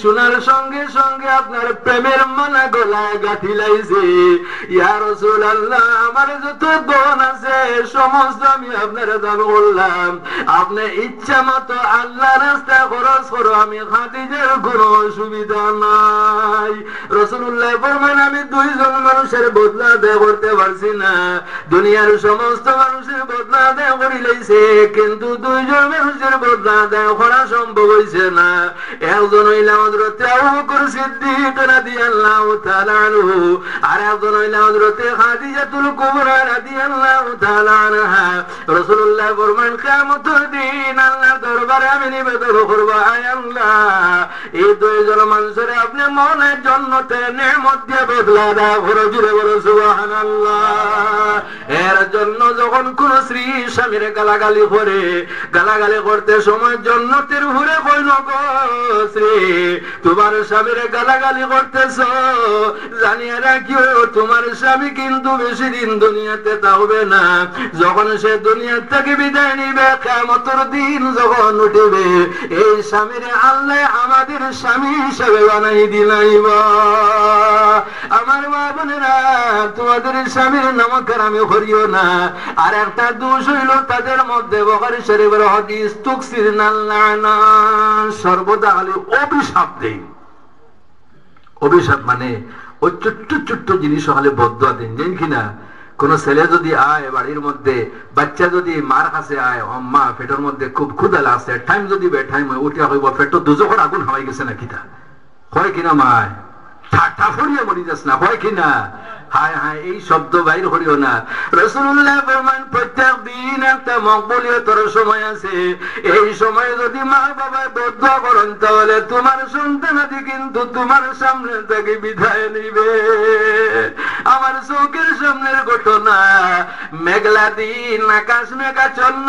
শোনার সঙ্গে সঙ্গে আপনার প্রেমের মালা গলায় গাঁথি লাইছে। ইয়া রাসূলুল্লাহ, আমার যত ধন আছে সমস্ত আমি আপনার দান করলাম, আপনি ইচ্ছা মতো আল্লাহ রাস্তা খরচ করো, আমি খাদিজার কোনো অসুবিধা নাই। রাসূলুল্লাহ ফরমান, আমি দুইজন মানুষের বদলা আদায় করতে পারছি না, দুনিয়ার সমস্ত মানুষের বদলা আদায় করে লাইছে, কিন্তু দুইজন মানুষের বদলা আদায় করা সম্ভব হইছে না। একজন হইলা হযরত আবু বকর সিদ্দিক রাদিয়াল্লাহু তাআলা আনহু, আর একজন হইলা হযরত খাদিজাতুল কুবরা রাদিয়াল্লাহু তাআলা আনহা। রাসূলুল্লাহ ফরমান, কিয়ামতের দিন আল্লাহর দরবারে আমি নিবেদন করব, আয় আল্লাহ, এই দুইজন মানুষের আপনি মনের জান্নাতে নেয়ামত দিয়ে বদলা দাও, জোরে বলো সুবহানাল্লাহ। এর জন্য যখন কোন স্ত্রী স্বামীর গালাগালি করে, গালাগালি করতে সময় জান্নাতের ঘুরে কইল, গো শ্রী, তোমার স্বামীর গালাগালি করতেছ, জানিয়ে রাখিও তোমার স্বামী কিন্তু বেশি দিন দুনিয়াতে থাকবে না। যখন সে দুনিয়া থেকে বিদায় নিবে, কিয়ামতের দিন যখন উঠবে, এই স্বামীর আল্লাহ আমাদের স্বামী হিসেবে বানাই দিলাইব। আমার মা বোনেরা, তোমাদের স্বামীর নামকার আমি করিও না। আর একটা দোষ হইল তাদের মধ্যে, বুখারী শরীফের হাদিস, তুকসির নাল্লানা, সর্বদা খালি অভিশাপ দেই। অভিশাপ মানে ওই ছোট্ট ছোট্ট জিনিস হলে বদদুয়া দেন, জানেন কিনা? কোন ছেলে যদি আয় বাড়ির মধ্যে, বাচ্চা যদি মার কাছে আয়, মা পেটের মধ্যে খুব ক্ষুধা লাগছে, টাইম যদি বেটাইম হয়, উঠিয়া হইব পেট দুজোখর আগুন হাওয়াই গেছে না কিতা, হয় কিনা মায় ঠাঠা ফরিয়া মরি যাস না, হয় কিনা? হায় হায়, এই শব্দ বাইর করিও না। রাসূলুল্লাহ ফরমান, প্রত্যেক দিন একটা মকবুলিয়তের সময় আছে, এই সময় যদি মা বাবা বদদুয়া করেন, তাহলে তোমার সন্তানাদি কিন্তু তোমার সামনে থেকে বিদায় নিবে। আমার চোখের সামনের ঘটনা, মেঘলা দিন, আকাশ মেঘাচ্ছন্ন,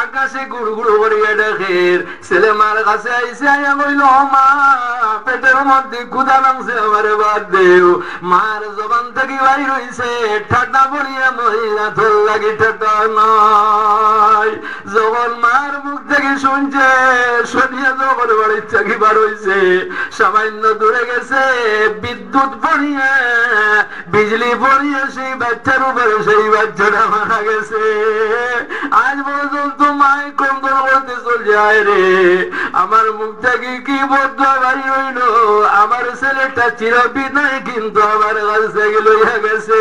আকাশে গুড় গুড় করিয়া দেখে ছেলে মার কাছে আইসে, আইয়া কইল, মা, পেটের মধ্যে ক্ষুধা লাগছে, আমারে বাদ দেও। মার জবান থেকে বাইর হইছে, ঠাট্টা বলিয়া মহিলা তোর লাগি ঠাট্টা নয়। যখন মার মুখ থেকে শুনছে, শুনিয়া যখন বাড়ির চাকি বার হইছে, সামান্য দূরে গেছে, বিদ্যুৎ পড়িয়া, বিজলি পড়িয়া সেই বাচ্চার উপরে সেই বাচ্চাটা মারা গেছে। আজ পর্যন্ত মায় কন্দন করতে চল যায়, রে আমার মুখ থেকে কি বদদুয়া বাইর হইল, আমার ছেলেটা চিরবিদায় কিন্তু আমার কাছে লইয়া গেছে।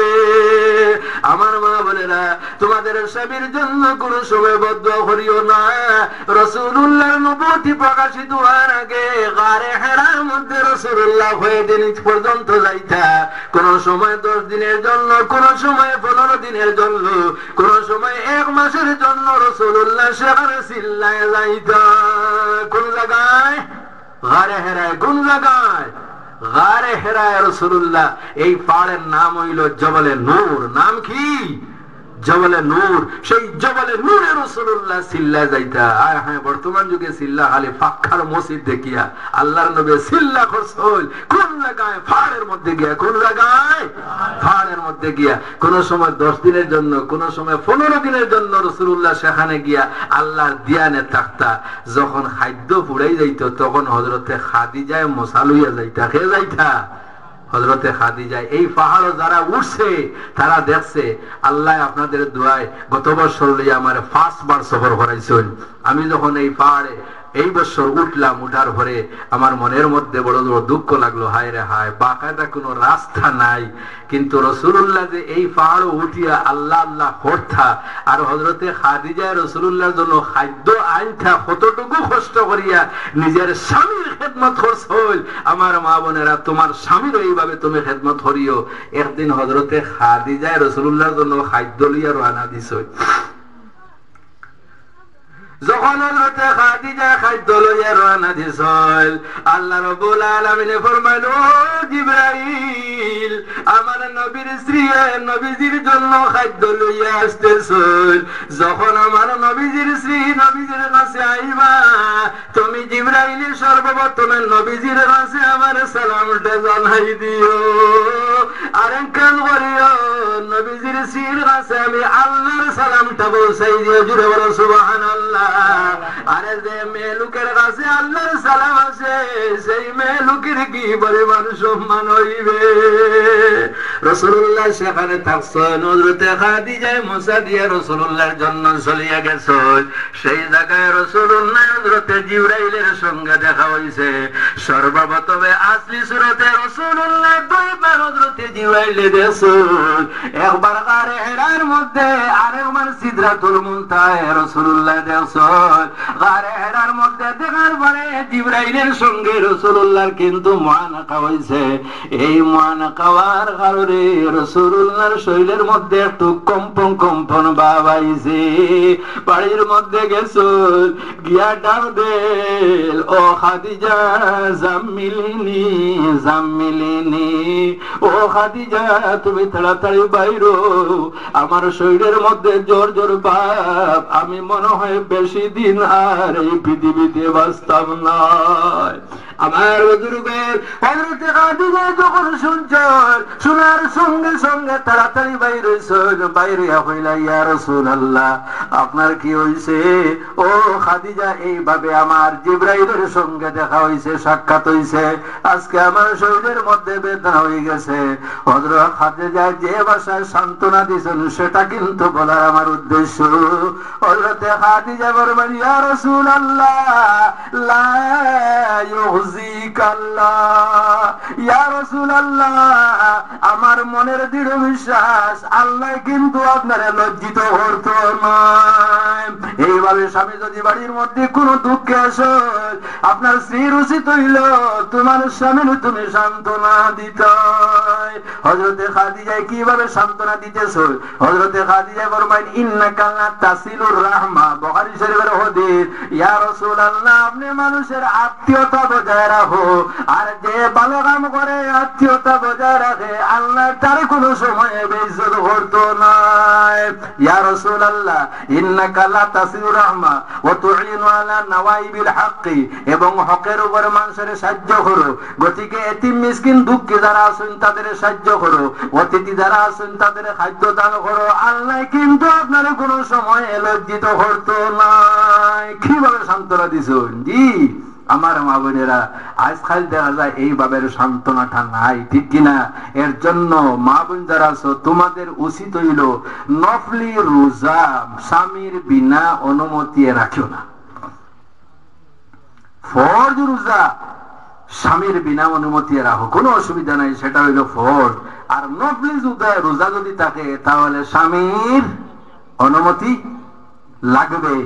আমার মা বোনেরা, তোমাদের স্বামীর জন্য কোন সময় বদদুয়া করিও না। রাসূলুল্লাহর নবুয়তি প্রকাশিত হওয়ার আগে গারে হেরার মধ্যে রাসূলুল্লাহ হয়ে দিন পর্যন্ত যাইতা, কোন সময় 10 দিনের জন্য, কোন সময় 15 দিনের জন্য, কোন সময় 1 মাসের জন্য রাসূলুল্লাহ সেখানে সিল্লায় যাইতা। কোন জায়গায়? গারে হেরায়। কোন জায়গায়? গারে হেরায় রাসূলুল্লাহ। এই পাহাড়ের নাম হইল জবলে নূর। নাম কি? জবলে নূর। সেই জবলে নূরে রাসূলুল্লাহ সিল্লা যাইতা। আয় হ্যাঁ, বর্তমান যুগে সিল্লা খালি পাক্কার মসজিদ দেখিয়া, আল্লাহর নবী সিল্লা করছল কোন জায়গায়? পাহাড়ের মধ্যে গিয়া। কোন জায়গায়? পাহাড়ের মধ্যে গিয়া। কোন সময় 10 দিনের জন্য, কোন সময় 15 দিনের জন্য রাসূলুল্লাহ সেখানে গিয়া আল্লাহর দিয়ানে থাকতা। যখন খাদ্য ফুরাই যাইত, তখন হযরতে খাদিজায় মশাল হইয়া যাইতা। কে যাইতা? হযরতে খাদিজা। এই পাহাড় যারা উঠছে তারা দেখছে, আল্লাহ আপনাদের দোয়ায় গত বছর লইয়া আমার 5 বার সফর করাইছেন। আমি যখন এই পাহাড়ে এই বছর উঠলাম, উঠার পরে আমার মনের মধ্যে বড় বড় দুঃখ লাগলো, হায় রে হায়, বাকায়দা কোনো রাস্তা নাই। কিন্তু রাসূলুল্লাহ যে এই পাহাড় উঠিয়া আল্লাহ আল্লাহ করতা, আর হযরতে খাদিজা রাসূলুল্লাহর জন্য খাদ্য আনতা, কতটুকু কষ্ট করিয়া নিজের স্বামীর খেদমত করছল। আমার মা বোনেরা, তোমার স্বামীর এইভাবে তুমি খেদমত করিও। একদিন হযরতে খাদিজা রাসূলুল্লাহর জন্য খাদ্য লইয়া রওনা দিছো। যখন হযরতে খাদিজা খাদ্য লইয়া রওনা দিছিল, আল্লাহ রাব্বুল আলামিন ফরমাইল, ও জিবরাইল, আমার নবীর স্ত্রী নবীজির জন্য খাদ্য লইয়া আসতেছিল। যখন আমার নবীজির স্ত্রী নবীজির কাছে আইবা, তুমি জিবরাইল আইলে সর্বপ্রথমে নবীজির কাছে আমার সালামটা জানাই দিও, আরেকখান করিও নবীজির সির কাছে আমি আল্লাহর সালামটা পৌঁছাই দিও। জুড়ে বলো সুবহানাল্লাহ। আরে যে মেয়ে লোকের কাছে আল্লাহর সালাম আছে সেই মেয়ে লোকের কি পরিমাণ সম্মান হইবে। রাসূলুল্লাহ সেখানে থাকছেন, হযরতে খাদিজা মুসা দিয়ে রাসূলুল্লাহর জন্য চলিয়া গেছে। সেই জায়গায় রাসূলুল্লাহ হযরতে জিবরাইলের সঙ্গে দেখা হইছে। সর্বপ্রথমে আসলি সুরতে রাসূলুল্লাহ দুইবার হযরতে জিবরাইলে দেখছেন, একবার গারে হেরার মধ্যে আরেকবার সিদরাতুল মুনতাহায় রাসূলুল্লাহ দেখছেন। গারে হেরার মধ্যে দেখার পরে জিবরাইলের সঙ্গে রাসূলুল্লাহর কিন্তু মুআনাকা হইছে। এই মুআনাকা হওয়ার কারণে রাসূলুল্লাহর শরীরের মধ্যে একটু কম্পন কম্পন ভাব আইছে। বাড়ির মধ্যে গেছেন, গিয়া ডাক দেন, ও খাদিজা জাম্মিলিনি জাম্মিলিনি, ও খাদিজা তুমি তাড়াতাড়ি বাইরো, আমার শরীরের মধ্যে জোর জোর ভাব, আমি মনে হয় বেশি দিন আর এই পৃথিবীতে বাঁচতাম না। আমার বুজুর্গের হযরতে খাদিজা যখন শুনছেন, শোনার সঙ্গে সঙ্গে তাড়াতাড়ি বাইর হইছেন। বাইর হইয়া কইলা, ইয়া রাসূলুল্লাহ আপনার কি হইছে? ও খাদিজা এইভাবে আমার জিবরাইলের সঙ্গে দেখা হইছে, সাক্ষাৎ হইছে, আজকে আমার শরীরের মধ্যে বেদনা হয়ে গেছে। হযরত খাদিজা যে ভাষায় সান্ত্বনা দিয়েছেন সেটা কিন্তু বলার আমার উদ্দেশ্য। হযরতে খাদিজা বলবেন, ইয়া রাসূলুল্লাহ লা ইউযিকাল্লাহ, ইয়া রাসূলুল্লাহ আমার মনের দৃঢ় বিশ্বাস আল্লাহ কিন্তু আপনারে লজ্জিত করত না। এইভাবে স্বামী যদি বাড়ির মধ্যে কোন দুঃখে আসে, আপনার স্ত্রীর উচিত হইল তোমার স্বামীর তুমি সান্ত্বনা দিতে। হযরতে খাদিজা কিভাবে সান্ত্বনা দিতেছ? হযরতে খাদিজা ফরমাইন, ইন্নাকা লা তাসিলুর রাহমা, বুখারী শরীফের হাদিস। ইয়া রাসূলুল্লাহ আপনি মানুষের আত্মীয়তা বজায় রাখো, আর যে ভালো কাম করে আত্মীয়তা বজায় রাখে আল্লাহ তার কোনো সময় বেইজ্জত করতো না। ইয়া রাসূলুল্লাহ ইন্নাকা লা তাসিলুর রাহমা ওয়া তুইনু আলা নাওয়াইবিল হাক্কি, এবং হকের উপর মানুষের সাহায্য করো। গতিকে এতিম মিসকিন দুঃখী যারা আছেন তাদের সাহায্য করো, অতিথি যারা আছেন তাদের খাদ্য দান করো। আল্লাহ কিন্তু আপনার কোনো সময় লজ্জিত করতো না। কিভাবে সান্ত্বনা দিছেন? জি আমার মা বোনেরা, আজকাল দেখা যায় এইভাবে সান্ত্বনাটা নাই, ঠিক কিনা? এর জন্য মা বোন যারা আছো তোমাদের উচিত হইল নফলি রোজা স্বামীর বিনা অনুমতি রাখিও না। ফরজ রোজা স্বামীর বিনা অনুমতি রাখো, কোনো অসুবিধা নাই, সেটা হইল ফরজ। আর নফলি রোজা যদি থাকে তাহলে স্বামীর অনুমতি লাগবে,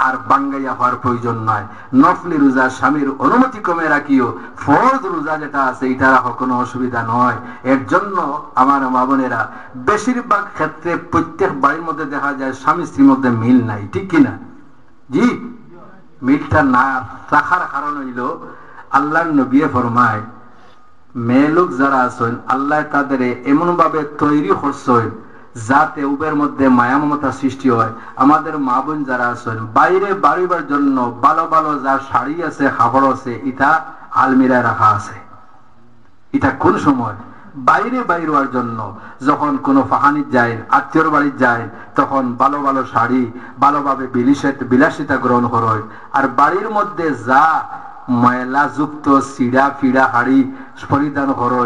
আর বাঙ্গাইয়া হওয়ার প্রয়োজন নয়। নফলি রোজা স্বামীর অনুমতি কমে রাখিও, ফরজ রোজা যেটা আছে এটা রাখো, কোনো অসুবিধা নয়। এর জন্য আমার মা বোনেরা, বেশিরভাগ ক্ষেত্রে প্রত্যেক বাড়ির মধ্যে দেখা যায় স্বামী স্ত্রীর মধ্যে মিল নাই, ঠিক কিনা? জি, মিলটা না রাখার কারণ হইল আল্লাহর নবী ফরমায়, মেয়ে লোক যারা আছেন আল্লাহ তাদের এমন ভাবে তৈরি করছেন যাতে উভয়ের মধ্যে মায়া মমতা সৃষ্টি হয়। আমাদের মা বোন যারা আছেন বাইরে বাড়িবার জন্য ভালো ভালো যা শাড়ি আছে, কাপড় আছে, এটা আলমিরায় রাখা আছে। এটা কোন সময় বাইরে বাইর জন্য, যখন কোনো ফাহানির যায়, আত্মীয়র বাড়ি যায়, তখন ভালো ভালো শাড়ি ভালোভাবে বিলাসিতা গ্রহণ করে। আর বাড়ির মধ্যে যা ময়লা যুক্ত সিডা ফিডা হাড়ি পরিধান করে,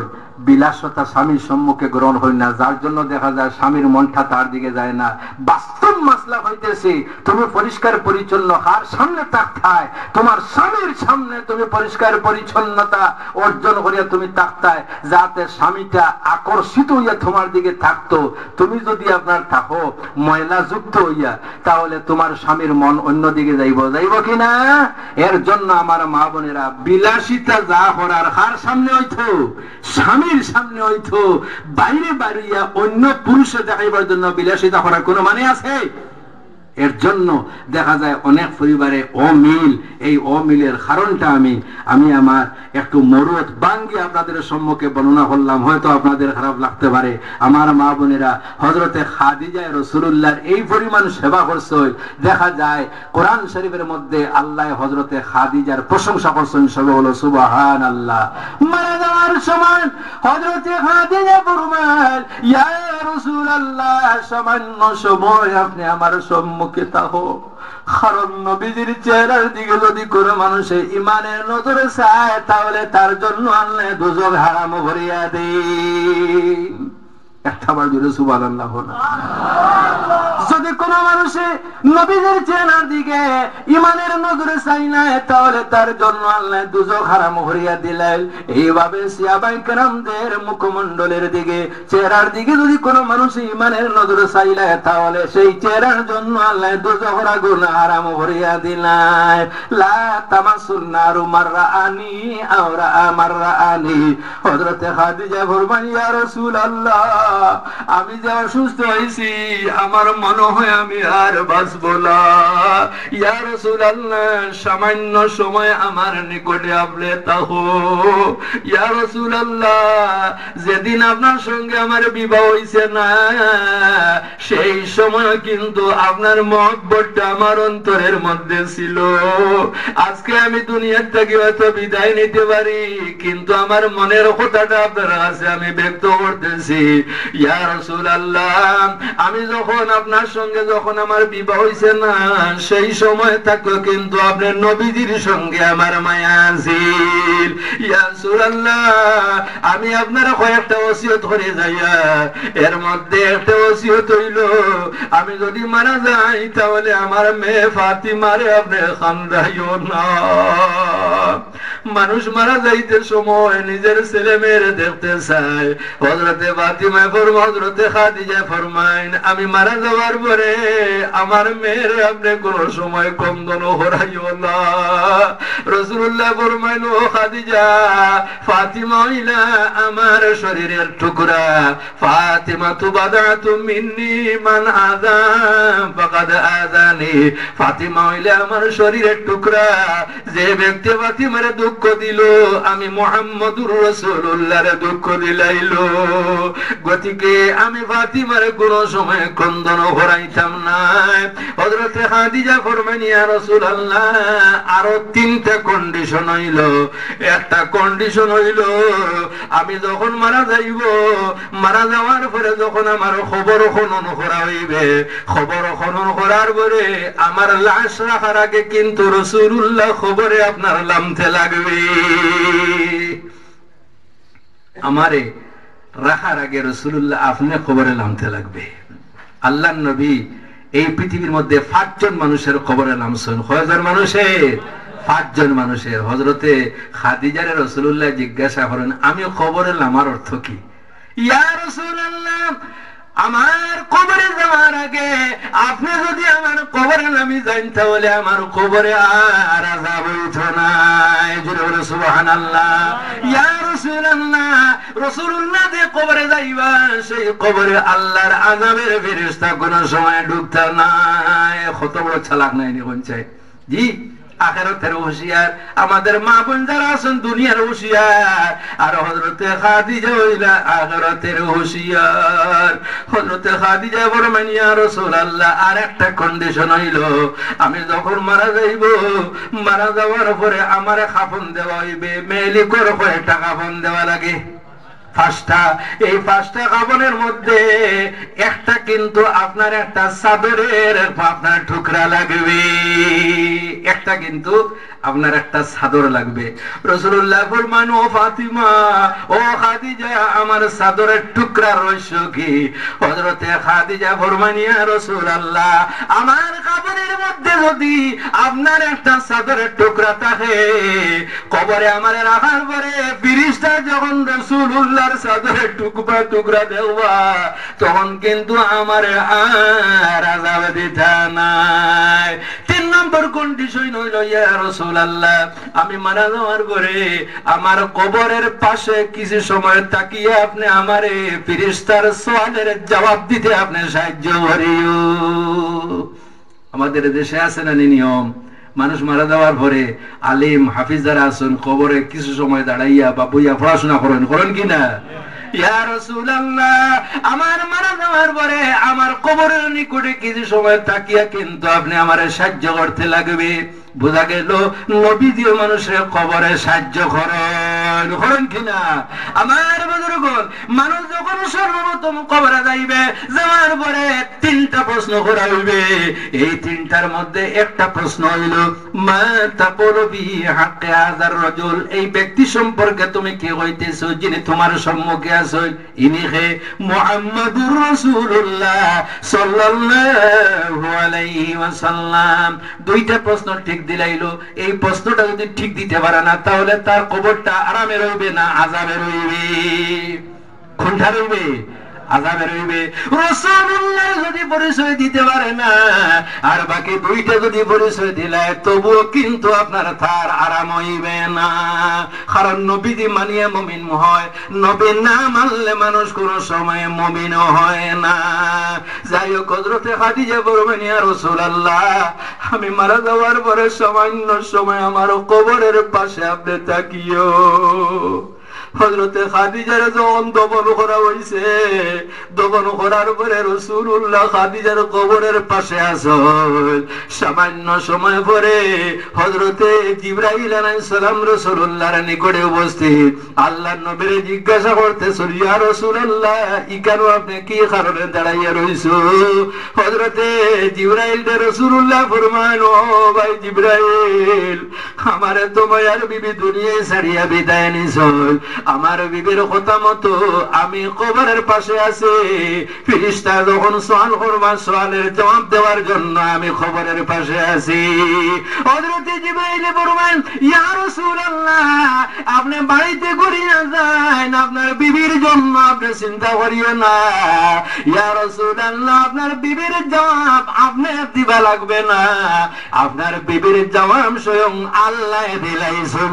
বিলাসতা স্বামীর সম্মুখে গ্রহণ হয় না, যার জন্য দেখা যায় স্বামীর মনটা তার দিকে যায় না। বাস্তব মাসলা হইতেছে তুমি পরিষ্কার পরিচ্ছন্ন কার সামনে তাকায়, তোমার স্বামীর সামনে তুমি পরিষ্কার পরিচ্ছন্নতা অর্জন করিয়া তুমি তাকায়, যাতে স্বামীটা আকর্ষিত হইয়া তোমার দিকে থাকতো। তুমি যদি আপনার থাকো ময়লা যুক্ত হইয়া, তাহলে তোমার স্বামীর মন অন্যদিকে যাইব কিনা? এর জন্য আমার মা বোনেরা, বিলাসিতা যা করার কার সামনে হইতো? স্বামীর সামনে হইতো। বাইরে বাড়িয়া অন্য পুরুষে দেখাইবার জন্য বিলাসিতা করার কোনো মানে আছে? এর জন্য দেখা যায় অনেক পরিবারে অমিল, এই অমিলের কারণটা আমি আমার একটু মরুত বাঙ্গি আপনাদের সম্মুখে বর্ণনা করলাম, হয়তো আপনাদের খারাপ লাগতে পারে। আমার মা বোনেরা, হযরতে খাদিজা রাসূলুল্লাহর এই পরিমাণ সেবা করছে, দেখা যায় কোরআন শরীফের মধ্যে আল্লাহ হযরতে খাদিজার প্রশংসা করছেন, সবে হলো সুবহানাল্লাহ। মারা যাওয়ার সময় হযরতে খাদিজা ফরমান, ইয়া রাসূলুল্লাহ, সামান্য সময় আপনি আমার সম্মুখে থাকো, কারণ নবীজির চেহারার দিকে যদি কোনো মানুষের ইমানের নজরে চায় তাহলে তার জন্য আল্লাহ দুজক হারাম ভরিয়া দেন। একটাবার জুড়ে সুবহানাল্লাহ না। যদি কোনো মানুষে নবীজির চেহারার দিকে ইমানের নজরে চাই না তাহলে তার জন্য আল্লাহ দুজক হারাম ভরিয়া দিলেন। এইভাবে সাহাবায়ে কেরামদের মুখমণ্ডলের দিকে, চেহারার দিকে যদি কোনো মানুষ ইমানের নজরে চাইলে তাহলে সেই চেহারার জন্য আল্লাহ দুজকের আগুন হারাম ভরিয়া দিলেন। লা তামাসুন নারু মাররাআনি আও রাআ মাররাআনি। হযরতে খাদিজা ফরমান, ইয়া রাসূলুল্লাহ, আমি যে অসুস্থ হয়েছি আমার মনে হয় আমি আর বাঁচবো না। ইয়া রাসূলুল্লাহ, সামান্য সময় আমার নিকটে আপনি থাকো। ইয়া রাসূলুল্লাহ, যেদিন আপনার সঙ্গে আমার বিবাহ হইছে না সেই সময় কিন্তু আপনার মহব্বতটা আমার অন্তরের মধ্যে ছিল। আজকে আমি দুনিয়ার থেকে হয়তো বিদায় নিতে পারি, কিন্তু আমার মনের কথাটা আপনার কাছে আমি ব্যক্ত করতেছি। ইয়া রাসূলুল্লাহ, আমি যখন আপনার সঙ্গে যখন আমার বিবাহ হইছে না সেই সময় থাকলো কিন্তু আপনার নবীজির সঙ্গে আমার মায়া ছিল। ইয়া রাসূলুল্লাহ, আমি আপনার কয়েকটা ওসিয়ত করে যাইয়া, এর মধ্যে একটা ওসিয়ত হইল আমি যদি মারা যাই তাহলে আমার মেয়ে ফাতিমারে আপনি খান্দাইও না। মানুষ মারা যাইতে সময় নিজের ছেলে মেয়েরে দেখতে চায়। হযরতে ফাতিমা হযরতে খাদিজা ফরমাইন, আমি মারা যাওয়ার পরে আমার মেয়েরে আপনি কোন সময় কন্দন করাইও না। রাসূলুল্লাহ ফরমাইন, ও খাদিজা, ফাতিমা হইলা আমার শরীরের টুকরা। ফাতিমা তু বাদাতু মিন্নি মান আযা ফাকাদ আযানি। ফাতিমা হইলা আমার শরীরের টুকরা, যে ব্যক্তি ফাতিমারে দুঃখ দিল আমি মুহাম্মদুর রাসূলুল্লাহরে দুঃখ দিলাইলো। গতিকে আমি ফাতিমারে কোন সময় ক্রন্দন করাইতাম না। হযরতে খাদিজা ফরমান, ইয়া রাসূলুল্লাহ, আরো তিনটা কন্ডিশন হইল। একটা কন্ডিশন হইল আমি যখন মারা যাইব, মারা যাওয়ার পরে যখন আমার খবর খনন করা হইবে, খবর খনন করার পরে আমার লাশ রাখার আগে কিন্তু রাসূলুল্লাহ খবরে আপনার নামতে লাগবে। আমারে রাখার আগে রাসূলুল্লাহ আপনি খবরে নামতে লাগবে। আল্লাহর নবী এই পৃথিবীর মধ্যে 5 জন মানুষের খবরে নামছেন। কয়জন মানুষের? 5 জন মানুষের। হযরতে খাদিজারে রাসূলুল্লাহ জিজ্ঞাসা করেন, আমি খবরে নামার অর্থ কি? ইয়া রাসূলুল্লাহ, আমার কবরে যাওয়ার আগে আপনি যদি আমার কবরে নামি যান তাহলে আমার কবরে আর আযাব হইতো না। জোরে সুবহানাল্লাহ। ইয়া রাসূলুল্লাহ, রাসূলুল্লাহ যে কবরে যাইবা সেই কবরে আল্লাহর আযাবের ফেরেশতা কোন সময় ঢুকতা না। কত বড় চালাক নাই নি কোন চাই জি। আখিরাতের হুঁশিয়ার আমাদের মা বোন যারা আছেন দুনিয়ার হুঁশিয়ার, আর হযরতে খাদিজা হইলা আখিরাতের হুঁশিয়ার। হযরতে খাদিজা ফরমান, ইয়া রাসূলুল্লাহ, আর একটা কন্ডিশন হইল আমি যখন মারা যাইব, মারা যাওয়ার পরে আমারে কাফন দেওয়া হইবে। মেলি করে কয়টা কাফন দেওয়া লাগে? 5টা। এই 5টা কাফনের মধ্যে একটা কিন্তু আপনার একটা চাদরের আপনার টুকরা লাগবে, একটা কিন্তু আপনার একটা চাদর লাগবে। রাসূলুল্লাহ ফরমান, ও ফাতিমা, ও খাদিজা, আমার চাদরের টুকরার রহস্য কি? হযরতে খাদিজা ফরমান, ইয়া রাসূলুল্লাহ, আমার কাফনের মধ্যে যদি আপনার একটা চাদরের টুকরা থাকে, কবরে আমারে রাখার পরে ফেরেশতা যখন রাসূলুল্লাহর চাদরের টুকরা টুকরা দেওয়া তখন কিন্তু আমারে আর আযাব দিতা নাই। 3 নম্বর কন্ডিশন হইল, ইয়া রাসূলুল্লাহ, আমি মারা যাওয়ার পরে আমার কবরের পাশে কিছু সময় তাকিয়ে আপনি আমারে ফেরেশতার সওয়ালের জবাব দিতে আপনি সাহায্য করিও। আমাদের দেশে আছে না নিয়ম, মানুষ মারা যাওয়ার পরে আলিম হাফিজ যারা আছেন কবরে কিছু সময় দাঁড়াইয়া বা বইয়া পড়াশোনা করেন কিনা? ইয়া রাসূলুল্লাহ, আমার মারা যাওয়ার পরে আমার কবরের নিকটে কিছু সময় তাকিয়া কিন্তু আপনি আমারে সাহায্য করতে লাগবে। বোঝা গেল নবীজিও মানুষের কবরে সাহায্য করেন কিনা? আমার বুজুর্গগণ, মানুষ যখন সর্বপ্রথম কবরে যাইবে, যাওয়ার পরে তিনটা প্রশ্ন করা হইবে। এই তিনটার মধ্যে একটা প্রশ্ন হইল, মা তাকুলু ফি হাক্কি হাযার রাজুল, এই ব্যক্তি সম্পর্কে তুমি কি কইতেছো যিনি তোমার সম্মুখে আছেন? ইনি হে মুহাম্মাদুর রাসূলুল্লাহ সাল্লাল্লাহু আলাইহি ওয়াসাল্লাম। দুইটা প্রশ্ন ঠিক দিলাইলো। এই প্রশ্নটা যদি ঠিক দিতে পারে না, তাহলে তার কবরটা আরামে রইবে না আযাবে রইবে? কোনটা রইবে? আযাবে রইবে। রাসূলুল্লাহ যদি পরিচয় দিতে পারে না, আর বাকি দুইটা যদি পরিচয় দিলে, তবুও কিন্তু আপনার তার আরাম হইবে না। কারণ নবীজি মানিয়া মুমিন হয়, নবী না মানলে মানুষ কোন সময় মুমিন হয় না। যাই হোক, হযরতে খাদিজা বলবেন, ইয়া রাসূলুল্লাহ, আমি মারা যাওয়ার পরে সামান্য সময় আমার কবরের পাশে আপনি তাকিও। হযরতে খাদিজার যখন দফন করা হইছে, দফন করার পরে রাসূলুল্লাহ খাদিজার কবরের পাশে আছেন। সামান্য সময় পরে হযরতে জিবরাইল আলাইহিস সালাম রাসূলুল্লাহর নিকটে উপস্থিত। আল্লাহর নবীরে জিজ্ঞাসা করতেছেন, ইয়া রাসূলুল্লাহ, ইকানো আপনি কি কারণে দাঁড়াইয়া রইছো? হযরতে জিবরাইল রাসূলুল্লাহ ফরমান, ও ভাই জিবরাইল, আমারে তো মায়ার বিবি দুনিয়ায় ছাড়িয়া বিদায় নিছেন। আমার বিবির কথা মতো আমি কবরের পাশে আছি। ফেরেশতা যখন সওয়াল করবে, সওয়ালের জবাব দেওয়ার জন্য আমি কবরের পাশে আছি। হযরত জিবরাইল বললেন, ইয়া রাসূলুল্লাহ, আপনি বাড়িতে ঘুরিয়া যান, আপনার বিবির জন্য আপনি চিন্তা করিও না। ইয়া রাসূলুল্লাহ, আপনার বিবির জবাব আপনি দিবা লাগবে না, আপনার বিবির জবাব স্বয়ং আল্লাহ দিলাইছেন।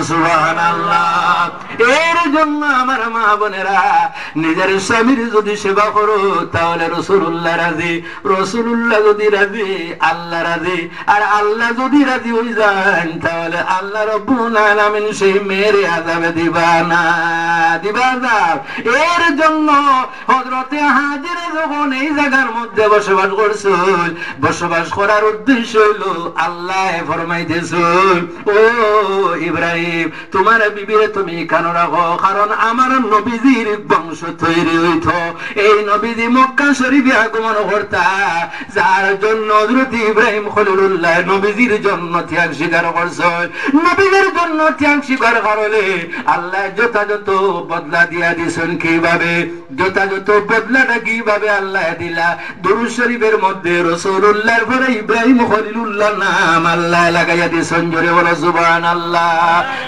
সুবহানাল্লাহ। এর জন্য আমার মা বোনেরা, নিজের স্বামীর যদি সেবা করো তাহলে রাসূলুল্লাহ রাজি, রাসূলুল্লাহ যদি রাজি আল্লাহ রাজি, আর আল্লাহ যদি রাজি হয়ে যান তাহলে আল্লাহ রাব্বুল আলামিন সেই মেরে আযাবে দিবা না। এর জন্য হযরতে হাজেরা যখন এই জায়গার মধ্যে বসবাস করছেন, বসবাস করার উদ্দেশ্য হলো আল্লাহ ফরমাইতেছেন, ও ইব্রাহিম, তোমার বিবিরে তুমি কেন রাখো? কারণ আমার নবীজির বংশ তৈরি হইত। এই নবীজি মক্কা শরীফে আগমন করতা, যার জন্য হযরত ইব্রাহিম খলিলুল্লাহ নবীজির জন্য ত্যাগ স্বীকার করছেন। নবীজির জন্য ত্যাগ স্বীকার করলে আল্লাহ যথাযথ বদলা দিয়া দিছেন। কিভাবে? যথাযথ বদলাটা কিভাবে আল্লাহ দিলা? দুরূদ শরীফের মধ্যে রাসূলুল্লাহর পরে ইব্রাহিম খলিলুল্লাহ নাম আল্লাহ লাগাইয়া দিছেন। জোরে বলো সুবহানাল্লাহ।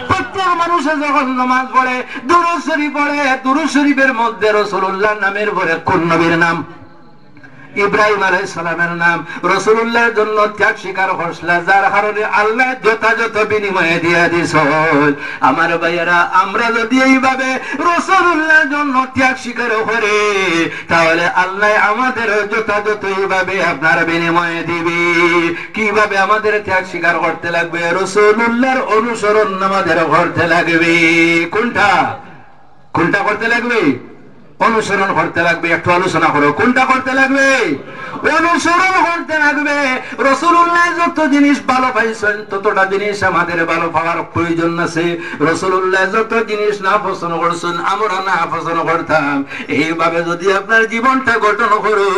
প্রত্যেক মানুষে যখন নামাজ পড়ে, দুরূদ শরীফ পড়ে, দুরূদ শরীফের মধ্যে রাসূলুল্লাহ নামের পরে কোন নবীর নাম? ইব্রাহিম আলাইহিস সালামের নাম। রাসূলুল্লাহর জন্য ত্যাগ স্বীকার করছিল, যার কারণে আল্লাহ যথাযথ বিনিময়ে দিয়া দিয়েছেন। আমার ভাইয়েরা, আমরা যদি এইভাবে রাসূলুল্লাহর জন্য ত্যাগ স্বীকার করি, তাহলে আল্লাহ আমাদের যথাযথ এইভাবে আপনার বিনিময়ে দিবে। কিভাবে আমাদের ত্যাগ স্বীকার করতে লাগবে? রাসূলুল্লাহর অনুসরণ আমাদের করতে লাগবে। কোনটা করতে লাগবে? অনুসরণ করতে লাগবে। একটু আলোচনা করো, কোনটা করতে লাগবে? অনুসরণ করতে লাগবে। রাসূলুল্লাহ যত জিনিস ভালো পাইছেন, ততটা জিনিস আমাদের ভালো পাওয়ার প্রয়োজন আছে। রাসূলুল্লাহ যত জিনিস না পছন্দ করছেন, আমরা না পছন্দ করতাম। এইভাবে যদি আপনার জীবনটা গঠন করো,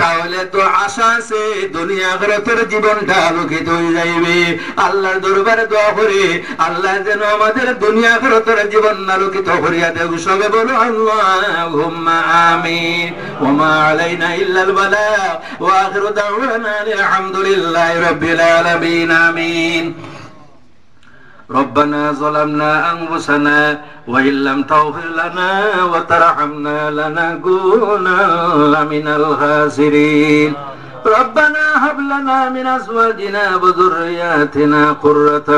তাহলে তো আশা আছে দুনিয়া আখিরাতের জীবনটা আলোকিত হয়ে যাইবে। আল্লাহর দরবারে দোয়া করি, আল্লাহ যেন আমাদের দুনিয়া আখিরাতের জীবন আলোকিত করিয়া দেন। সবে বলো আল্লাহুম্মা আমিন। ওয়া মা আলাইনা ইল্লাল বালাগ ওয়া আখিরু দাওয়ানা আলহামদুলিল্লাহি রাব্বিল আলামিন। আমিন। ربنا ظلمنا أنفسنا وإن لم تغفر لنا وترحمنا لنكونن من الخاسرين. ربنا هب لنا من أزواجنا وذرياتنا قرة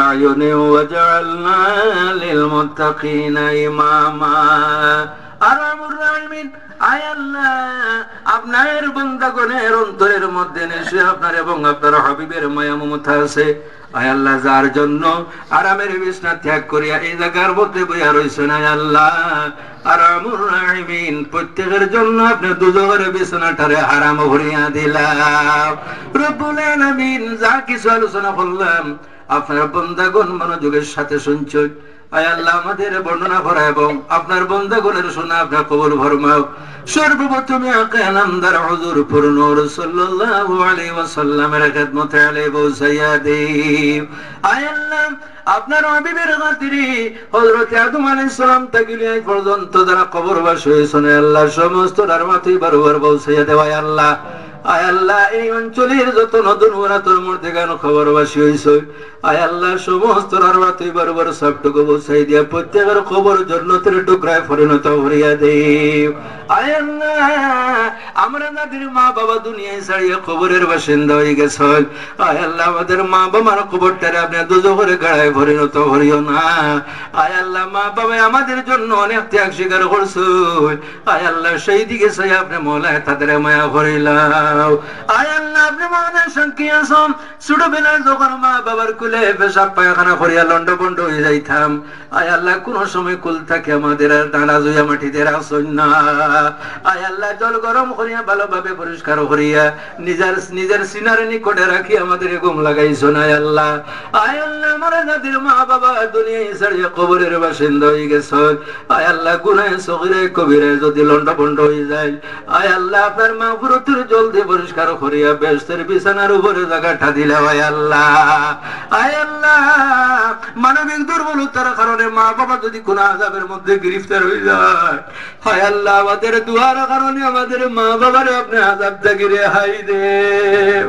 أعين واجعلنا للمتقين إماما. أرحم الراحمين আয় আল্লাহ আপনার বান্দাগণের অন্তরের মধ্যে নেশে আপনার এবং আপনার হাবিবের মায়া মমতা আছে। আয় আল্লাহ যার জন্য আরামের বিছনা ত্যাগ করিয়া এই জায়গার মধ্যে বইয়া রয়েছেন, আয় আল্লাহ আরামুর রাহিমিন প্রত্যেকের জন্য আপনি দুজকের বিছানাটারে হারাম ভরিয়া দিলাম। রব্বুল আলামিন যা কিছু আলোচনা করলাম আপনার বান্দাগণ মনোযোগের সাথে শুনছেন। আয় আল্লাহ আমাদের বর্ণনা করা এবং আপনার বান্দাগণের শোনা আপনার কবুল ফরমাও। সর্বপ্রথমে আকে নামদার হুজুর পুরনূর সাল্লাল্লাহু আলাইহি ওয়াসাল্লামের খিদমতে আলাইহি পৌঁছাইয়া দেব। আয় আল্লাহ আপনার হাবিবের খাতিরে হযরত আদম আলাইহিস সালাম থেকে এই পর্যন্ত যারা কবরবাসী হয়েছেন আল্লাহ সমস্ত রাহমাতুই বারবার পৌঁছাইয়া দেও। আয় আল্লাহ আয় আল্লাহ এই অঞ্চলের যত নতুন ওরাতর মধ্যে গান খবরবাসী হয়েছে আয় আল্লাহ সমস্ত রাহমাতুই বারবার সবটুকু পৌঁছাই দিয়া প্রত্যেকের খবর জান্নাতের টুকরায় পরিণত করিয়া দেও। আয় আল্লাহ আমরা যাদের মা বাবা দুনিয়ায় ছাড়িয়ে কবরের বাসিন্দা হয়ে গেছেন আয় আল্লাহ আমাদের মা বাবার কবরটারে আপনি দুজকের গাড়ায় পরিণত করিও না। আয় আল্লাহ মা বাবা আমাদের জন্য অনেক ত্যাগ স্বীকার করছেন, আয় আল্লাহ সেই দিকে চাই আপনি মওলায় তাদের মায়া করিলাম। আয় আল্লাহ আপনি মওলায় সঙ্গে আসুন ছোটবেলায় যখন মা বাবার কুলে পেশাব পায়খানা করিয়া লন্ড বন্ড হয়ে যাইতাম আয় আল্লাহ কোন সময় কুল থাকে আমাদের আর ডাঁড়া জুইয়া মাটিতে রাখছেন না। আয় আল্লাহ জল গরম করিয়া ভালোভাবে পরিষ্কার করিয়া নিজের সিনার নিকটে রাখি আমাদের ঘুম লাগাইছো না। আল্লাহ আয় আল্লাহ আমরা যাদের মা বাবা দুনিয়ায় ছাড়িয়ে কবরের বাসিন্দা হয়ে গেছেন আয় আল্লাহ গুনাহে সগীরে কবিরে যদি লন্ড বন্ড হয়ে যায় আয় আল্লাহ আপনার মাগফিরাতের জল দিয়ে পরিষ্কার করিয়া বেহেশতের বিছানার উপরে জায়গাটা দিলে। আয় আল্লাহ আয় আল্লাহ মানবিক দুর্বলতার কারণে মা বাবা যদি কোন আযাবের মধ্যে গ্রেফতার হয়ে যায় আয় আল্লাহ আমাদের দুয়ার কারণে আমাদের মা বাবার আপনি আযাব থেকে রেহাই দেও।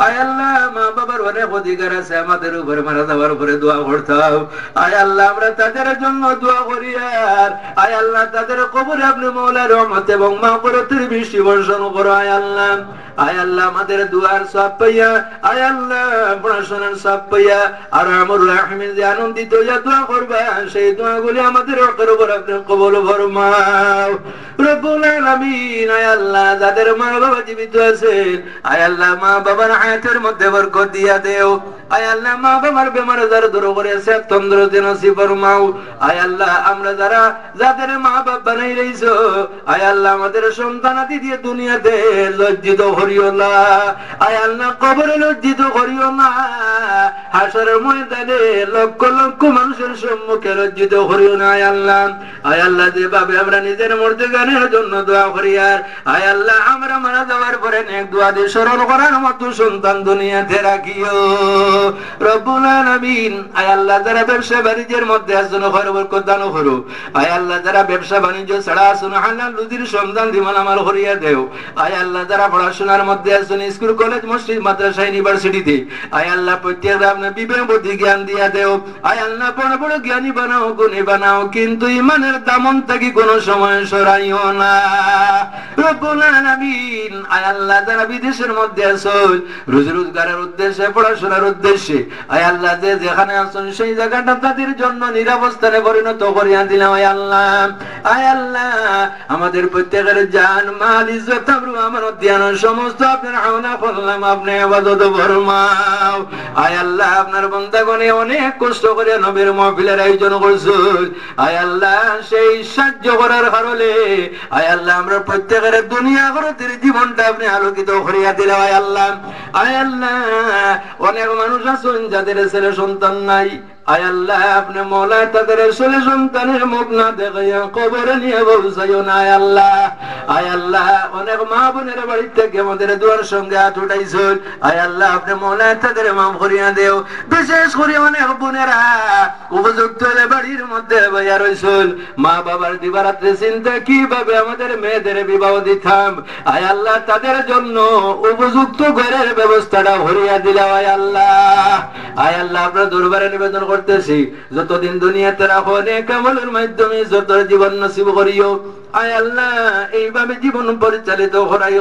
আয় আল্লাহ মা বাবার অনেক অধিকার আছে আমাদের উপরে, মারা যাওয়ার উপরে দোয়া করতাম। আয় আল্লাহ আমরা তাদের জন্য দোয়া করি আর আয় আল্লাহ তাদের কবরে আপনি মওলার রহমত এবং মাগফিরাতের বৃষ্টি বর্ষণ করো। আয় আল্লাহ আয় আল্লাহ আমাদের দুয়ার সওয়াব পাইয়া আয় আল্লাহ পড়াশোনার সওয়াব পাইয়া আর আমর রাহিমিন যে আনন্দিত হইয়া দোয়া করবা সেই দোয়াগুলি আমাদের হকের উপর আপনি কবুল ফরমাও। রব্বুল আলামিন আয় আল্লাহ যাদের মা বাবা জীবিত আছেন আয় আল্লাহ মা বাবার হায়াতের মধ্যে বরকত দিয়া দেও। আয় আল্লাহ মা বাবার বেমার আজার দূর করে সেহত তন্দুরস্তি নসিব ফরমাও। আয় আল্লাহ আমরা যারা যাদের মা বাবা বানাই রইছো আয় আল্লাহ আমাদের সন্তানাদি দিয়ে দুনিয়াতে লজ্জিত করিও না। আয় আল্লাহ কবরে লজ্জিত করিও না, হাসরের ময়দানে লক্ষ লক্ষ মানুষের সম্মুখে লজ্জিত করিও না। আয় আল্লাহ যেভাবে আমরা নিজের মর্যাদার জন্য দোয়া করি আর আয় আল্লাহ আমরা মারা যাওয়ার পরে নেক দোয়া দিয়ে স্মরণ করার মতো সন্তান দুনিয়াতে রাখিও। রব্বুল আলামিন আয় আল্লাহ যারা ব্যবসা বাণিজ্যের মধ্যে আছেন খৈর বরকত দান করো। আয় আল্লাহ যারা ব্যবসা বাণিজ্য ছাড়া আছেন হালাল রুজির সন্ধান দিমান আমার করিয়া দেও। আয় আল্লাহ যারা পড়াশোনার মধ্যে আছেন স্কুল কলেজ মসজিদ মাদ্রাসা ইউনিভার্সিটিতে আয় আল্লাহ প্রত্যেকটা আপনি বিবেক বুদ্ধি জ্ঞান দিয়া দেও। আয় আল্লাহ বড় বড় জ্ঞানী বানাও গুণী বানাও কিন্তু ইমানের দামন থেকে কোনো সময় সরাইও না। রব্বুল আলামিন আয় আল্লাহ যারা বিদেশের মধ্যে আছেন রুজি রোজগারের উদ্দেশ্যে পড়াশোনার উদ্দেশ্যে আয় আল্লাহ যে যেখানে আছেন সেই জায়গাটা তাদের জন্য নিরাবস্থানে পরিণত করিয়া দিলাম। আয় আল্লাহ আমাদের প্রত্যেকের জান মাল ইজ্জত আবরু আমানত ধ্যান সমস্ত আপনার হাওলা করলাম আপনি ইবাদত ফরমাও। আয় আল্লাহ আপনার বান্দাগণে অনেক কষ্ট করে নবীর মাহফিলের আয়োজন করছেন আয় আল্লাহ সেই সাহায্য করার কারণে আয় আল্লাহ আমরা প্রত্যেকের দুনিয়া আখিরাতের জীবনটা আপনি আলোকিত করিয়া দিলেন। আয় আল্লাহ অনেক মানুষ আছেন যাদের ছেলে সন্তান নাই আয় আল্লাহ আপনি মওলা তাদের ছেলে সন্তানের মুখ না দেখাইয়া কবরে নিয়ে পৌঁছাইও না। আয় আল্লাহ অনেক মা বোনের বাড়ি থেকে আমাদের দুয়ার সঙ্গে হাত উঠাইছেন আয় আল্লাহ আপনি মওলা তাদের মাফ করিয়া দেও। বিশেষ করে অনেক বোনেরা উপযুক্ত বাড়ির মধ্যে বইয়া রইছেন মা বাবার দিবারাত্রে চিন্তা কিভাবে আমাদের মেয়েদের বিবাহ দিতাম আয় আল্লাহ তাদের জন্য উপযুক্ত ঘরের ব্যবস্থাটা ভরিয়া দিলাম। আয় আল্লাহ আয় আল্লাহ আপনার দরবারে নিবেদন করতেছি যতদিন দুনিয়াতে রাখো নেক আমলের মাধ্যমে যত জীবন নসিব করিও আয় আল্লাহ এইভাবে জীবন পরিচালিত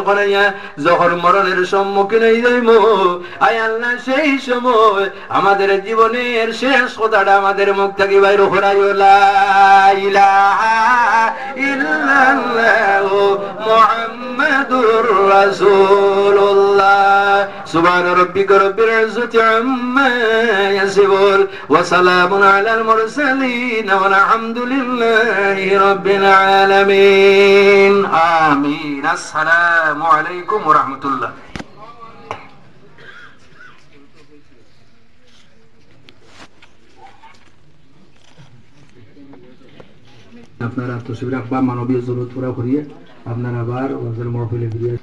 করাইয়া যখন মরণের সম্মুখীন হয়ে যাইব আয় আল্লাহ সেই সময় আমাদের জীবনের শেষ কথাটা আমাদের মুখ থেকে বাইর করাইও লা ইলাহা ইল্লাল্লাহু মুহাম্মাদুর রাসূলুল্লাহ সুবহান রাব্বিকা রাব্বিল ইজ্জাতি আম্মা ইয়াসিফুন ওয়া সালামুন আলাল মুরসালিন ওয়ালহামদুলিল্লাহি রাব্বিল আলামিন আমিন আসসালামু আলাইকুম ওয়া রাহমাতুল্লাহ আপনারা আত্মশিবির আব্বা মানবীয় জরুরত পুরা করিয়ে আপনারা আবার ওদের মহফিলে ফিরে